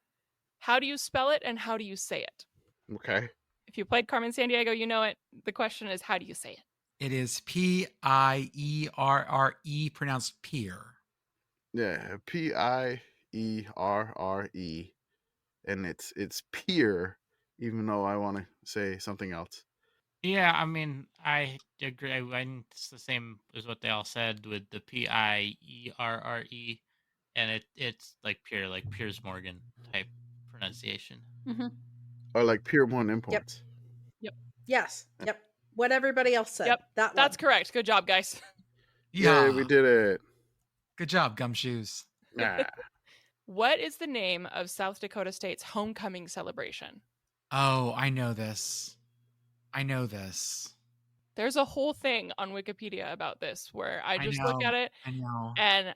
How do you spell it and how do you say it? okay. If you played Carmen San Diego, you know it. The question is, how do you say it? It is Pierre, pronounced Pier. Yeah, Pierre, and it's Pier, even though I want to say something else. Yeah, I mean, I agree. It's the same as what they all said with the Pierre, and it's like Pier, like Piers Morgan type pronunciation. Mm-hmm. Or like Pier 1 Imports. Yes. Yep. What everybody else said. Yep. That's That's correct. Good job, guys. Yeah, we did it. Good job, Gumshoes. Ah. What is the name of South Dakota State's homecoming celebration? Oh, I know this. There's a whole thing on Wikipedia about this where I just look know. at it I know. and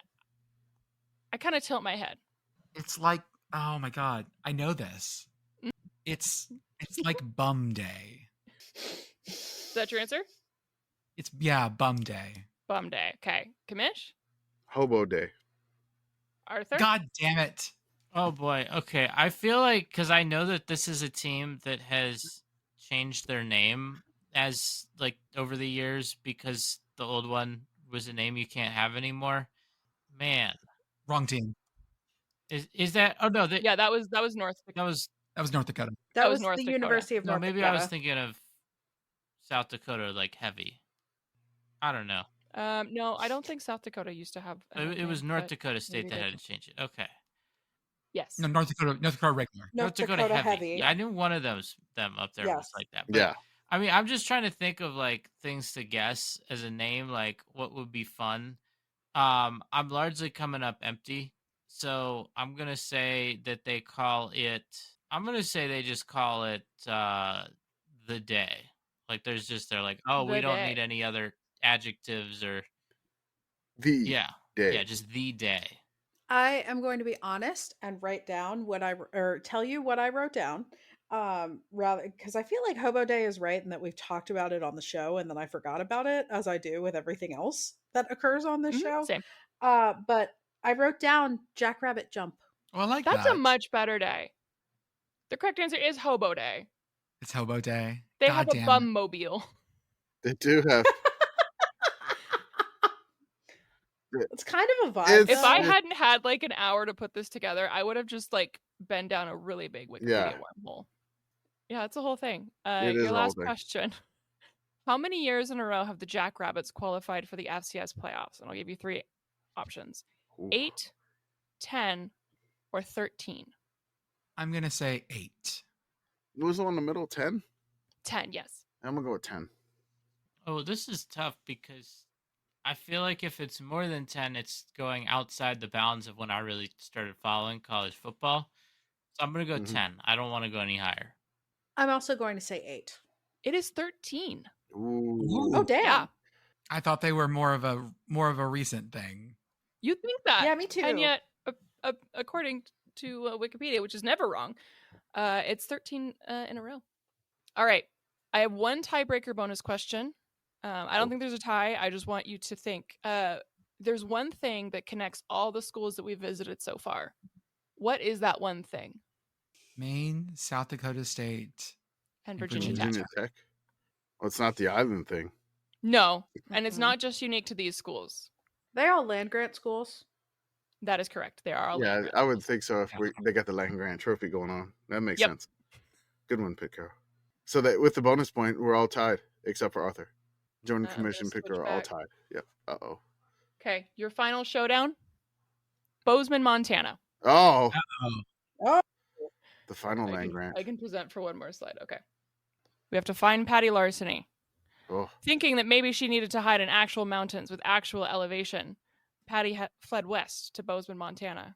I kind of tilt my head. It's like, oh my God, I know this. It's like Bum Day. Is that your answer? It's Bum Day. Bum Day. Okay. Commish? Hobo Day. Arthur? God damn it. Oh boy. Okay. I feel like, because I know that this is a team that has changed their name as like over the years because the old one was a name you can't have anymore. Man. Wrong team. Is that? Oh no, Yeah, that was North Dakota. That was North Dakota. That was was North the Dakota. University of no, North maybe Dakota. I was thinking of South Dakota, like heavy. I don't know. No, I don't think South Dakota used to have. It was North Dakota State maybe that they had can- to change it. Okay. Yes. No, North Dakota regular. North Dakota heavy. Yeah, I knew one of them up there was Yes. like that. But, Yeah. I mean, I'm just trying to think of like things to guess as a name, like what would be fun. I'm largely coming up empty, so I'm gonna say that they call it. I'm gonna say they just call it the day. Like they're like, oh, The we don't day. need any other adjectives or The day. yeah, just the day. I am going to be honest and write down tell you what I wrote down. Rather, because I feel like Hobo Day is right and that we've talked about it on the show and then I forgot about it, as I do with everything else that occurs on this show. Same. But I wrote down Jackrabbit Jump. Oh, I like That's that. a much better day. The correct answer is Hobo Day. It's Hobo Day. They God have a damn bum it. mobile. They do have. It's kind of a vibe. It's- If I though. hadn't had like an hour to put this together, I would have just like been down a really big Wikipedia Yeah. wormhole. Yeah, it's a whole thing. It is Your a whole last thing. question. How many years in a row have the Jackrabbits qualified for the FCS playoffs? And I'll give you 3 options. Ooh. 8, 10, or 13. I'm gonna say 8. What was the one in the middle? 10? 10, yes. I'm gonna go with 10. Oh, this is tough because I feel like if it's more than 10, it's going outside the bounds of when I really started following college football. So I'm going to go Mhm. 10. I don't want to go any higher. I'm also going to say 8. It is 13. Ooh. Oh damn! Yeah. I thought they were more of a recent thing. You think that. Yeah, me too. And yet, according to Wikipedia, which is never wrong, it's 13 in a row. All right. I have one tiebreaker bonus question. I don't think there's a tie. I just want you to think. There's one thing that connects all the schools that we've visited so far. What is that one thing? Maine, South Dakota State, And And Virginia Tech. Virginia Virginia Tech. Well, it's not the island thing. No, and it's Mhm. not just unique to these schools. They're all land grant schools. That is correct. They are all Yeah, land-grant I would schools. think so if Yeah. they got the land grant trophy going on. That makes Yep. sense. Good one, Pitt Girl. So that with the bonus point, we're all tied except for Arthur. Jordan, I'm Commish, and gonna Pitt Girl are all switch tied. Yep. Uh-oh. Okay, your final showdown. Bozeman, Montana. Oh, Oh, the final I land can, grant. I can present for one more slide. Okay. We have to find Patty Larceny. Oh, Thinking that maybe she needed to hide in actual mountains with actual elevation, Patty fled west to Bozeman, Montana.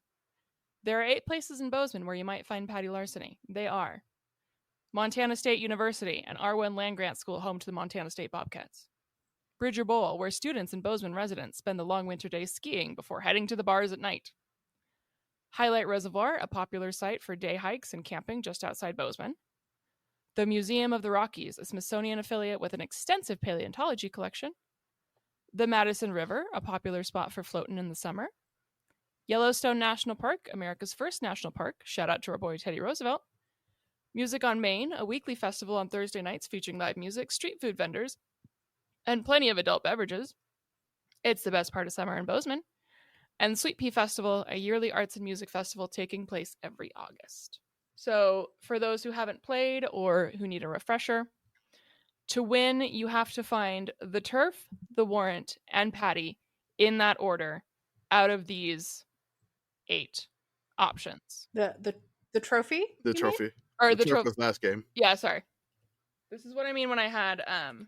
There are 8 places in Bozeman where you might find Patty Larceny. They are Montana State University, an R1 land-grant school home to the Montana State Bobcats. Bridger Bowl, where students and Bozeman residents spend the long winter days skiing before heading to the bars at night. Highlight Reservoir, a popular site for day hikes and camping just outside Bozeman. The Museum of the Rockies, a Smithsonian affiliate with an extensive paleontology collection. The Madison River, a popular spot for floating in the summer. Yellowstone National Park, America's first national park. Shout out to our boy Teddy Roosevelt. Music on Main, a weekly festival on Thursday nights featuring live music, street food vendors, and plenty of adult beverages. It's the best part of summer in Bozeman. And Sweet Pea Festival, a yearly arts and music festival taking place every August. So, for those who haven't played or who need a refresher, to win, you have to find the Turf, the Warrant, and Patty in that order out of these 8 options. the trophy. the you mean? trophy. Or the trophy trophy. was last game. Yeah, sorry. This is what I mean when I had an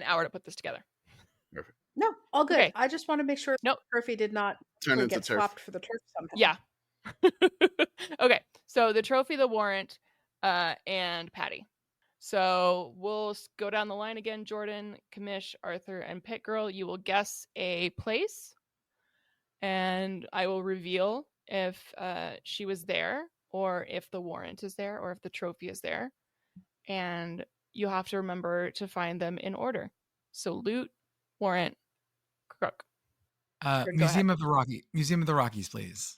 hour to put this together. No, all good. Okay. I just want to make sure Nope. the trophy did not Turn into get turf. swapped for the turf somehow. Yeah. Okay, so the trophy, the Warrant, and Patty. So we'll go down the line again. Jordan, Commish, Arthur, and Pitt Girl. You will guess a place, and I will reveal if she was there, or if the Warrant is there, or if the trophy is there. And you have to remember to find them in order. So loot, Warrant, crook. Jordan, go Museum of the Rockies, please.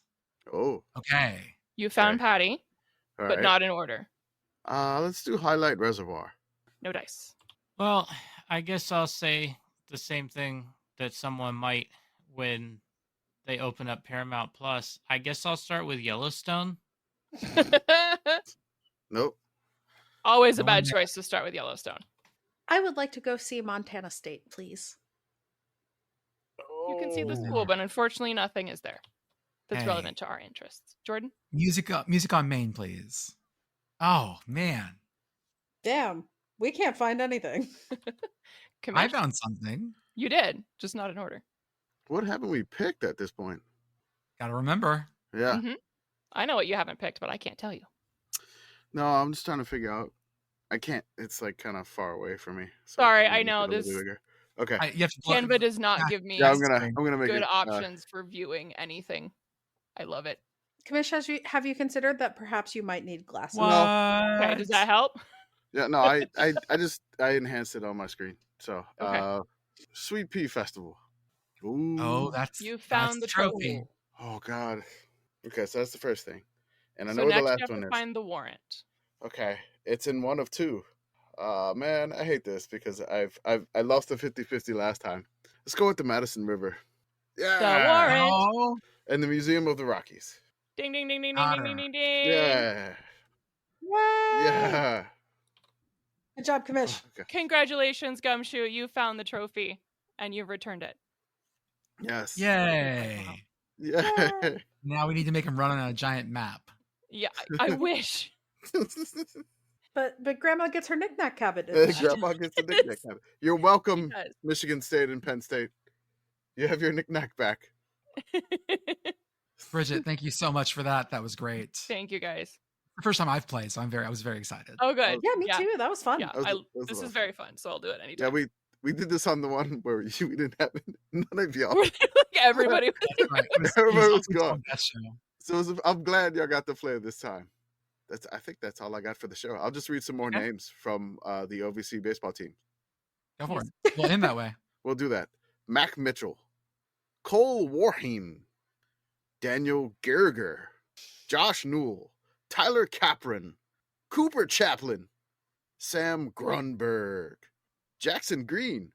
Oh, Okay. You found Okay. Patty, all but right. not in order. Let's do Highlight Reservoir. No dice. Well, I guess I'll say the same thing that someone might when they open up Paramount Plus. I guess I'll start with Yellowstone. Nope. Always a bad choice to start with Yellowstone. I would like to go see Montana State, please. You can see the school, but unfortunately nothing is there that's relevant to our interests. Jordan? Music on Main, please. Oh, man. Damn, we can't find anything. I found something. You did, just not in order. What haven't we picked at this point? Gotta remember. Yeah. Mm-hmm. I know what you haven't picked, but I can't tell you. No, I'm just trying to figure out. I can't. It's like kind of far away from me. So sorry, I know this. Okay. Canva does not give me I'm gonna make good it, options for viewing anything. I love it. Commish, have you considered that perhaps you might need glasses? What? No. Okay, does that help? Yeah, no, I enhanced it on my screen. So, okay. Sweet Pea Festival. Ooh. Oh, you found the trophy. Oh God. Okay, so that's the first thing, and I so know next the last you have one to is. Find the warrant. Okay, it's in one of two. Man, I hate this because I lost the 50-50 last time. Let's go with the Madison River. Yeah. The warrant. Oh. And the Museum of the Rockies. Ding ding ding ding ding ding ding ding ding. Yeah. What? Yeah. Good job, Commish. Okay. Congratulations, Gumshoe. You found the trophy and you've returned it. Yes. Yay. Yeah. Now we need to make him run on a giant map. Yeah, I wish. But Grandma gets her knick-knack cabinet. Grandma gets the knick-knack cabinet. You're welcome, Michigan State and Penn State. You have your knick-knack back. Brigit, thank you so much for that. That was great. Thank you, guys. The first time I've played, so I was very excited. Oh, good. Yeah, me too. That was fun. Yeah, this is very fun, so I'll do it anytime. Yeah, we did this on the one where we didn't have none of y'all. Everybody was gone. So I'm glad y'all got to play this time. I think that's all I got for the show. I'll just read some more names from the OVC baseball team. Go for it. We'll end that way. We'll do that. Mac Mitchell, Cole Warheim, Daniel Gerger, Josh Newell, Tyler Capron, Cooper Chaplin, Sam Grunberg, Jackson Green,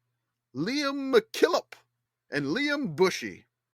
Liam McKillop, and Liam Bushy.